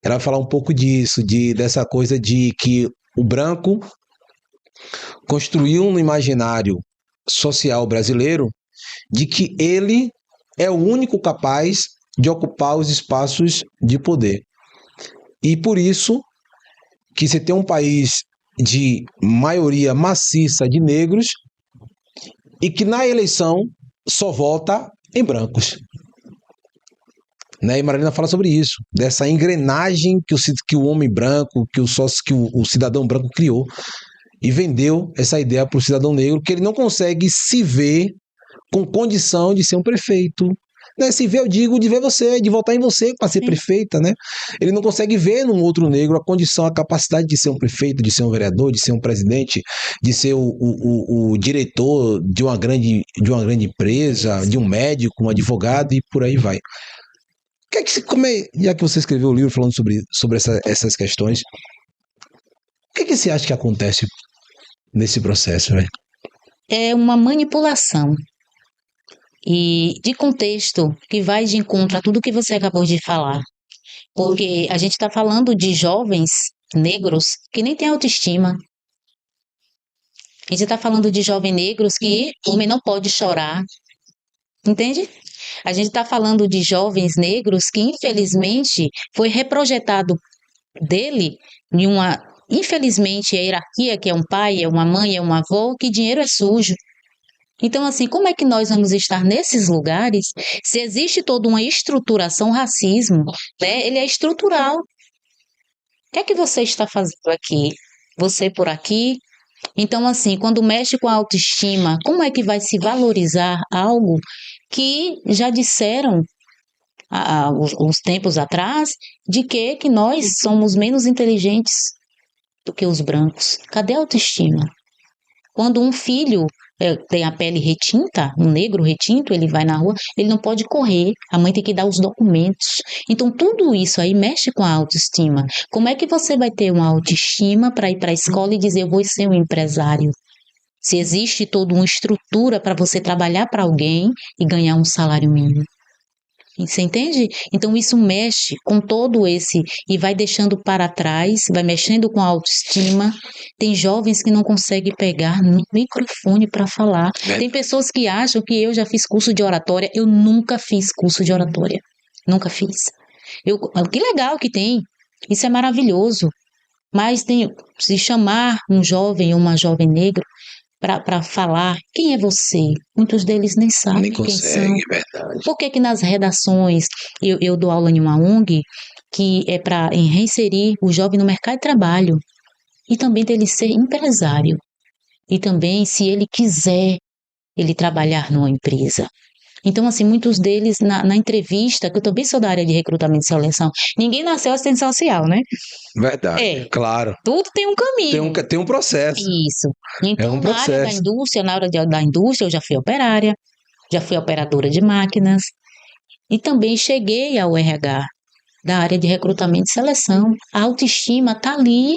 ela vai falar um pouco disso, dessa coisa de que o branco construiu no imaginário social brasileiro de que ele é o único capaz de ocupar os espaços de poder. E por isso que você tem um país de maioria maciça de negros e que na eleição só vota em brancos. Né? E Marilena fala sobre isso, dessa engrenagem que o homem branco, que o cidadão branco criou e vendeu essa ideia para o cidadão negro, que ele não consegue se ver com condição de ser um prefeito. Né? Se ver, eu digo, de ver você, de votar em você para ser prefeita, né? Ele não consegue ver num outro negro a condição, a capacidade de ser um prefeito, de ser um vereador, de ser um presidente, de ser o diretor de uma grande empresa, de um médico, um advogado e por aí vai. Já que você escreveu o livro falando sobre essas questões, o que você acha que acontece nesse processo, velho? É uma manipulação e de contexto que vai de encontro a tudo que você acabou de falar. Porque a gente está falando de jovens negros que nem têm autoestima. A gente está falando de jovens negros que homem não pode chorar. Entende? A gente está falando de jovens negros que, infelizmente, foi reprojetado dele em uma... Infelizmente, a hierarquia, que é um pai, é uma mãe, é uma avó, que dinheiro é sujo. Então, assim, como é que nós vamos estar nesses lugares se existe toda uma estruturação, racismo, né? Ele é estrutural. O que é que você está fazendo aqui? Você por aqui? Então, assim, quando mexe com a autoestima, como é que vai se valorizar algo que já disseram uns tempos atrás de que nós somos menos inteligentes do que os brancos? Cadê a autoestima? Quando um filho tem a pele retinta, um negro retinto, ele vai na rua, ele não pode correr, a mãe tem que dar os documentos. Então, tudo isso aí mexe com a autoestima. Como é que você vai ter uma autoestima para ir para a escola e dizer, eu vou ser um empresário? Se existe toda uma estrutura para você trabalhar para alguém e ganhar um salário mínimo. Você entende? Então isso mexe com todo esse e vai deixando para trás, vai mexendo com a autoestima. Tem jovens que não conseguem pegar no microfone para falar. Tem pessoas que acham que eu já fiz curso de oratória. Eu nunca fiz curso de oratória. Nunca fiz. Que legal que tem. Isso é maravilhoso. Mas se chamar um jovem ou uma jovem negra para falar quem é você, muitos deles nem sabem Nem quem consegue, são. é verdade. Por que nas redações, eu dou aula em uma ONG, que é para reinserir o jovem no mercado de trabalho, e também dele ser empresário, e também, se ele quiser, ele trabalhar numa empresa. Então, assim, muitos deles, na entrevista, que eu também sou da área de recrutamento e seleção, ninguém nasceu assistente social, né? Verdade, claro. Tudo tem um caminho. Tem um processo. Isso. Então, um na área da processo. indústria, da indústria, eu já fui operária, já fui operadora de máquinas e também cheguei ao RH, da área de recrutamento e seleção. A autoestima está ali.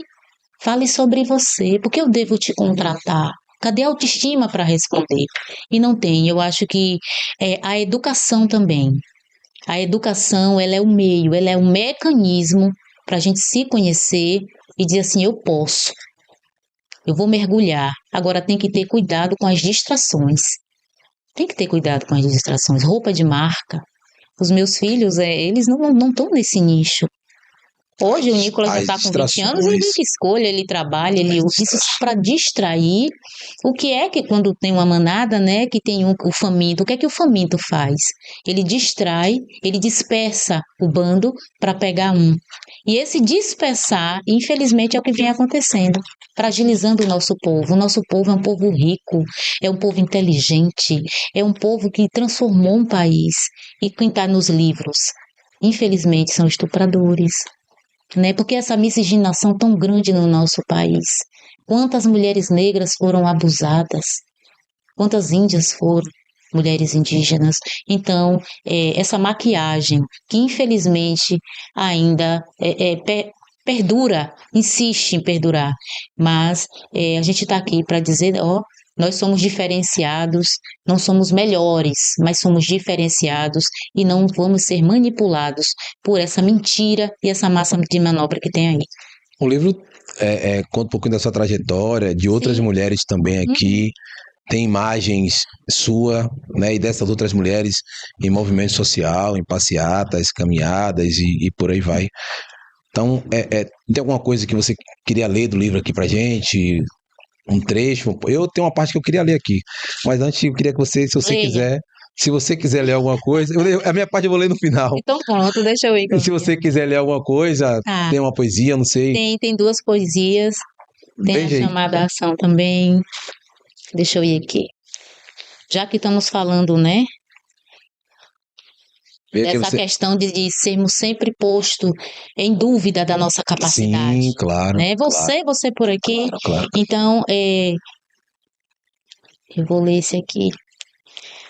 Fale sobre você, porque eu devo te contratar. Cadê a autoestima para responder? E não tem. Eu acho que a educação também. A educação, ela é o meio, ela é um mecanismo para a gente se conhecer e dizer assim, eu posso. Eu vou mergulhar. Agora tem que ter cuidado com as distrações. Tem que ter cuidado com as distrações. Roupa de marca. Os meus filhos, eles não estão nesse nicho. Hoje o Nicolas já está com 20 anos, ele que escolha, ele trabalha, ele usa isso para distrair. O que é que quando tem uma manada, né, que tem o faminto, o que é que o faminto faz? Ele distrai, ele dispersa o bando para pegar um. E esse dispersar, infelizmente, é o que vem acontecendo, fragilizando o nosso povo. O nosso povo é um povo rico, é um povo inteligente, é um povo que transformou um país. E quem está nos livros, infelizmente, são estupradores. Né? Porque essa miscigenação tão grande no nosso país. Quantas mulheres negras foram abusadas? Quantas índias foram? Mulheres indígenas. Então, essa maquiagem, que infelizmente ainda perdura, insiste em perdurar, mas a gente está aqui para dizer, nós somos diferenciados, não somos melhores, mas somos diferenciados e não vamos ser manipulados por essa mentira e essa massa de manobra que tem aí. O livro conta um pouquinho da sua trajetória, de outras mulheres também aqui, tem imagens sua, né, e dessas outras mulheres em movimento social, em passeatas, caminhadas e por aí vai. Então, tem alguma coisa que você queria ler do livro aqui pra gente? Um trecho? Eu tenho uma parte que eu queria ler aqui, mas antes eu queria que você, se você quiser ler alguma coisa, a minha parte eu vou ler no final. Então pronto, deixa eu ir. E se você quiser ler alguma coisa, tem uma poesia, não sei. Tem 2 poesias, tem a chamada ação também. Deixa eu ir aqui. Já que estamos falando, né, dessa questão de sermos sempre posto em dúvida da nossa capacidade. Sim, claro. Né? Você por aqui. Claro. Então, eu vou ler esse aqui.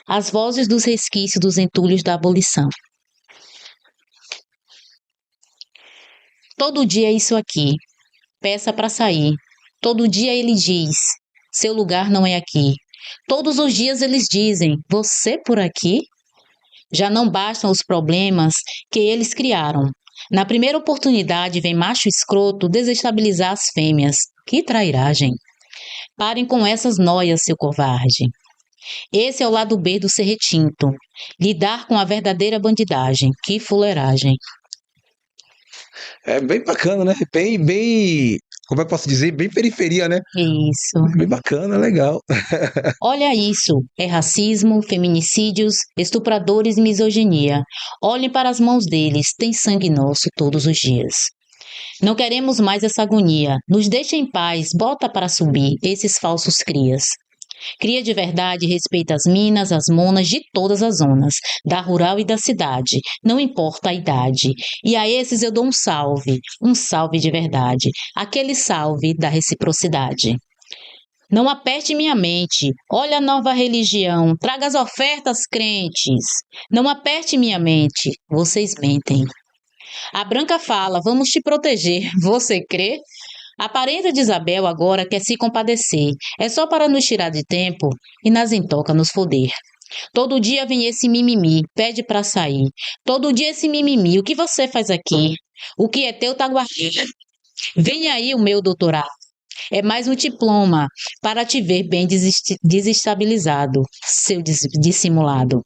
As vozes dos resquícios dos entulhos da abolição. Todo dia é isso aqui. Peça para sair. Todo dia ele diz, seu lugar não é aqui. Todos os dias eles dizem, você por aqui? Já não bastam os problemas que eles criaram. Na primeira oportunidade vem macho escroto desestabilizar as fêmeas. Que trairagem! Parem com essas noias, seu covarde. Esse é o lado B do ser retinto. Lidar com a verdadeira bandidagem. Que fuleiragem! É bem bacana, né? Bem, como é que eu posso dizer? Bem periferia, né? Isso. Bem bacana, legal. Olha isso, é racismo, feminicídios, estupradores e misoginia. Olhem para as mãos deles, tem sangue nosso todos os dias. Não queremos mais essa agonia. Nos deixe em paz, bota para subir esses falsos crias. Cria de verdade respeita as minas, as monas de todas as zonas, da rural e da cidade, não importa a idade. E a esses eu dou um salve de verdade, aquele salve da reciprocidade. Não aperte minha mente, olha a nova religião, traga as ofertas crentes. Não aperte minha mente, vocês mentem. A branca fala, vamos te proteger, você crê? A parenta de Isabel agora quer se compadecer, é só para nos tirar de tempo e nas intoca nos foder. Todo dia vem esse mimimi, pede para sair. Todo dia esse mimimi, o que você faz aqui? O que é teu tá guardado. Vem aí o meu doutorado. É mais um diploma para te ver bem desestabilizado, seu dissimulado.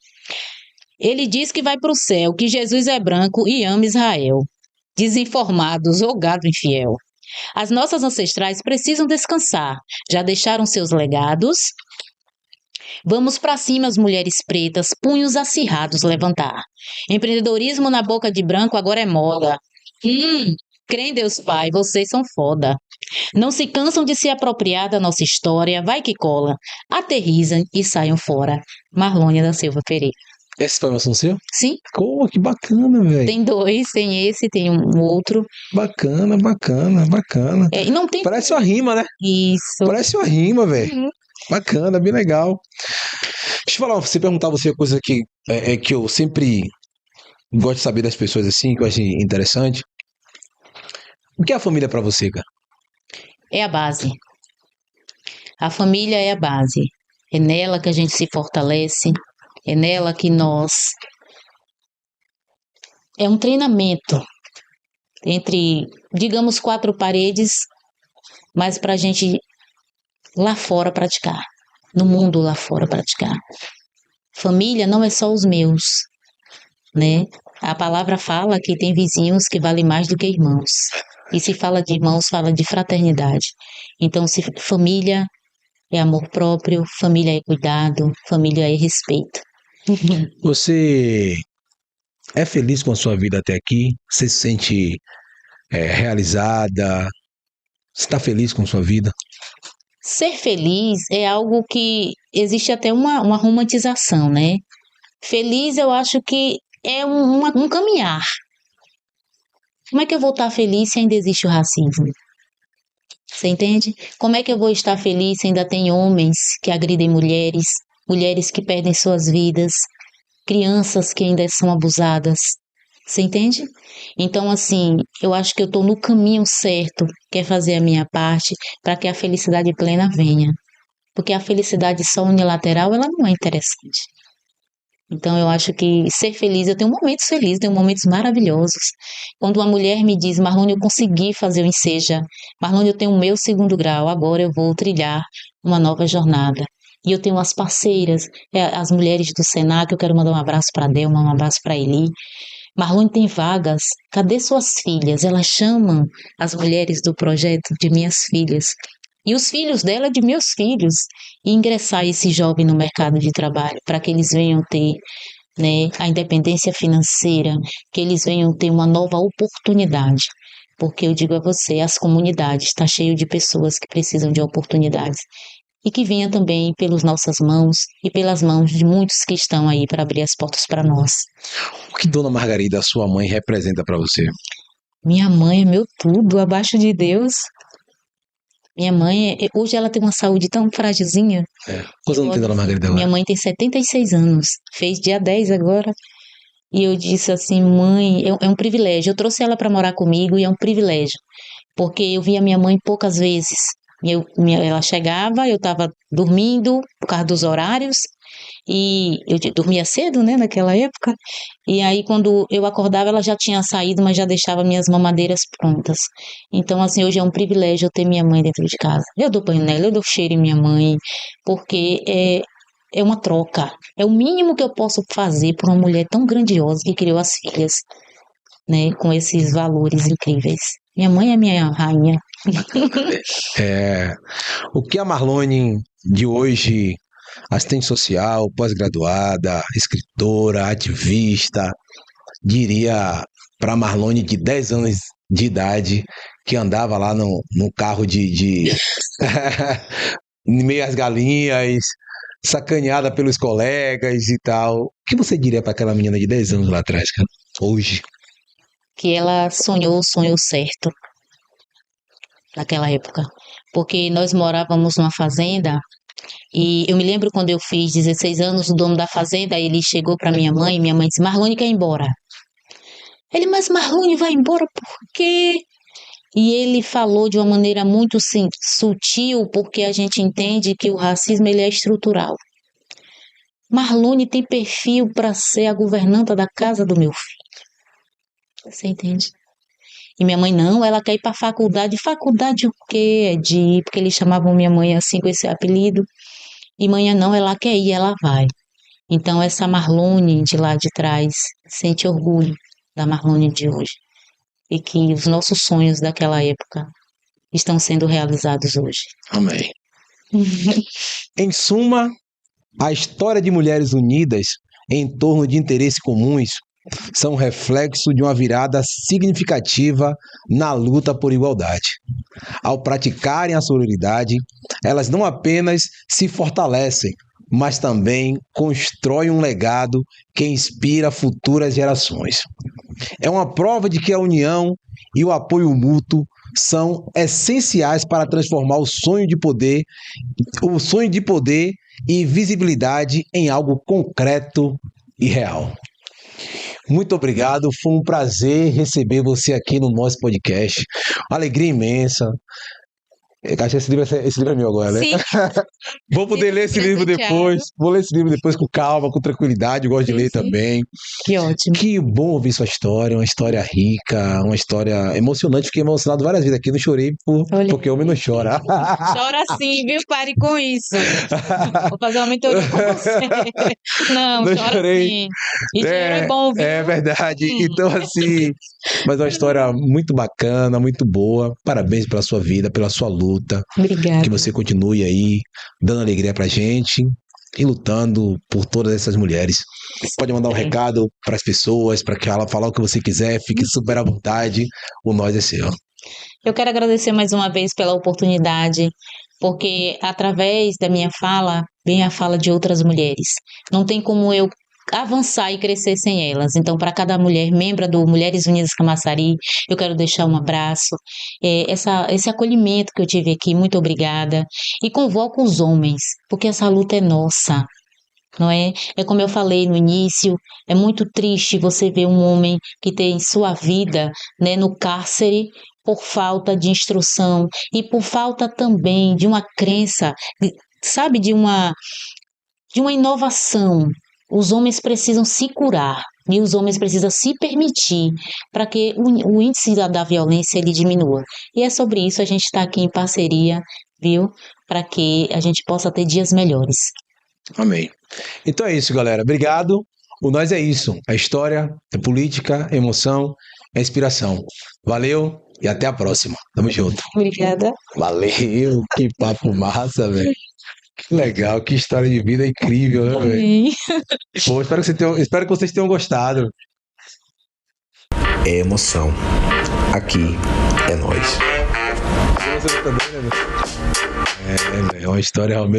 Ele diz que vai para o céu, que Jesus é branco e ama Israel. Desinformados, ô gado infiel. As nossas ancestrais precisam descansar. Já deixaram seus legados? Vamos para cima, as mulheres pretas, punhos acirrados levantar. Empreendedorismo na boca de branco agora é moda. Crê em Deus Pai, vocês são foda. Não se cansam de se apropriar da nossa história, vai que cola. Aterrizam e saiam fora. Marlônia da Silva Pereira. Esse foi uma seu? Sim, Oh, que bacana, velho. tem dois, tem esse, tem um outro. Bacana, bacana, bacana. E não tem Parece uma rima, né? isso. Parece uma rima, velho. Uhum. Bacana, bem legal. Deixa eu falar, você perguntar a você uma coisa que eu sempre gosto de saber das pessoas assim, que eu acho interessante. O que é a família pra você, cara? É a base. A família é a base. É nela que a gente se fortalece, é nela que nós. É um treinamento entre, digamos, quatro paredes, mas para a gente lá fora praticar, no mundo lá fora praticar. Família não é só os meus, né? A palavra fala que tem vizinhos que valem mais do que irmãos. E se fala de irmãos, fala de fraternidade. Então, se família é amor próprio, família é cuidado, família é respeito. Você é feliz com a sua vida até aqui? Você se sente realizada? Você está feliz com a sua vida? Ser feliz é algo que existe até uma romantização, né? Feliz eu acho que é um caminhar. Como é que eu vou estar feliz se ainda existe o racismo? Você entende? Como é que eu vou estar feliz se ainda tem homens que agridem mulheres, mulheres que perdem suas vidas, crianças que ainda são abusadas? Você entende? Então, assim, eu acho que eu estou no caminho certo, que é fazer a minha parte para que a felicidade plena venha. Porque a felicidade só unilateral, ela não é interessante. Então, eu acho que ser feliz, eu tenho momentos felizes, tenho momentos maravilhosos. Quando uma mulher me diz, Marlone, eu consegui fazer o Enseja, Marlone, eu tenho o meu segundo grau, agora eu vou trilhar uma nova jornada. E eu tenho as parceiras, as mulheres do Senac, eu quero mandar um abraço para a Delma, um abraço para a Eli. Marlone, tem vagas, cadê suas filhas? Elas chamam as mulheres do projeto de minhas filhas. E os filhos dela de meus filhos, e ingressar esse jovem no mercado de trabalho, para que eles venham ter, né, a independência financeira, que eles venham ter uma nova oportunidade. Porque eu digo a você, as comunidades estão cheias de pessoas que precisam de oportunidades. E que venha também pelas nossas mãos e pelas mãos de muitos que estão aí para abrir as portas para nós. O que Dona Margarida, sua mãe, representa para você? Minha mãe é meu tudo, abaixo de Deus. Minha mãe, hoje ela tem uma saúde tão fragilzinha. Quantos anos tem Dona Margarida agora? Minha mãe tem 76 anos, fez dia 10 agora. E eu disse assim, mãe, é um privilégio. Eu trouxe ela para morar comigo e é um privilégio. Porque eu via minha mãe poucas vezes. Ela chegava, eu estava dormindo por causa dos horários. E eu dormia cedo, né, naquela época. E aí, quando eu acordava, ela já tinha saído, mas já deixava minhas mamadeiras prontas. Então, assim, hoje é um privilégio eu ter minha mãe dentro de casa. Eu dou banho nela, eu dou cheiro em minha mãe, porque é uma troca. É o mínimo que eu posso fazer por uma mulher tão grandiosa que criou as filhas, né, com esses valores incríveis. Minha mãe é minha rainha. O que a Marlone de hoje, assistente social, pós-graduada, escritora, ativista, diria para Marlone de 10 anos de idade, que andava lá no carro de em meio às galinhas, sacaneada pelos colegas e tal. O que você diria para aquela menina de 10 anos lá atrás, cara? Hoje? Que ela sonhou o sonho certo naquela época. Porque nós morávamos numa fazenda e eu me lembro quando eu fiz 16 anos, o dono da fazenda, ele chegou para minha mãe disse, Marlone quer ir embora. Ele, mas Marlone vai embora por quê? E ele falou de uma maneira muito sim, sutil, porque a gente entende que o racismo ele é estrutural. Marlone tem perfil para ser a governanta da casa do meu filho. Você entende? E minha mãe não, ela quer ir para a faculdade. Faculdade o quê? Porque eles chamavam minha mãe assim com esse apelido. E manhã não, ela quer ir, ela vai. Então essa Marlone de lá de trás sente orgulho da Marlone de hoje. E que os nossos sonhos daquela época estão sendo realizados hoje. Amém. Em suma, a história de mulheres unidas em torno de interesses comuns são reflexo de uma virada significativa na luta por igualdade. Ao praticarem a sororidade, elas não apenas se fortalecem, mas também constrói um legado que inspira futuras gerações. É uma prova de que a união e o apoio mútuo são essenciais para transformar o sonho de poder e visibilidade em algo concreto e real. Muito obrigado, foi um prazer receber você aqui no nosso podcast. Alegria imensa. Acho que esse livro é meu agora, né? Sim. Vou poder ler esse livro depois. Vou ler esse livro depois com calma, com tranquilidade. Gosto de ler também. Que ótimo. Que bom ouvir sua história, uma história rica, uma história emocionante. Fiquei emocionado várias vezes aqui, não chorei porque homem não chora. Chora sim, viu? Pare com isso. Vou fazer uma mentoria com você. Não chora chorei. sim. E dinheiro é bom, viu? É verdade. Então, assim, mas é uma história muito bacana, muito boa. Parabéns pela sua vida, pela sua luta. Obrigada. Que você continue aí, dando alegria pra gente e lutando por todas essas mulheres. Pode mandar um recado para as pessoas, para que ela falar o que você quiser, fique super à vontade, o nós é seu. Eu quero agradecer mais uma vez pela oportunidade, porque através da minha fala, vem a fala de outras mulheres. Não tem como eu avançar e crescer sem elas. Então, para cada mulher, membro do Mulheres Unidas Camaçari, eu quero deixar um abraço, esse acolhimento que eu tive aqui, muito obrigada. E convoco os homens, porque essa luta é nossa. Não é? É como eu falei no início, é muito triste você ver um homem que tem sua vida, né, no cárcere por falta de instrução e por falta também de uma crença, sabe, de uma inovação. Os homens precisam se curar e os homens precisam se permitir para que o índice da violência ele diminua. E é sobre isso a gente está aqui em parceria, viu? Para que a gente possa ter dias melhores. Amém. Então é isso, galera. Obrigado. O Nós é isso. A história é política, emoção, é inspiração. Valeu e até a próxima. Tamo junto. Obrigada. Valeu. Que papo massa, velho. Que legal, que história de vida incrível, né, velho? Amém. Pô, espero que vocês tenham gostado. É emoção. Aqui é nós. É uma história realmente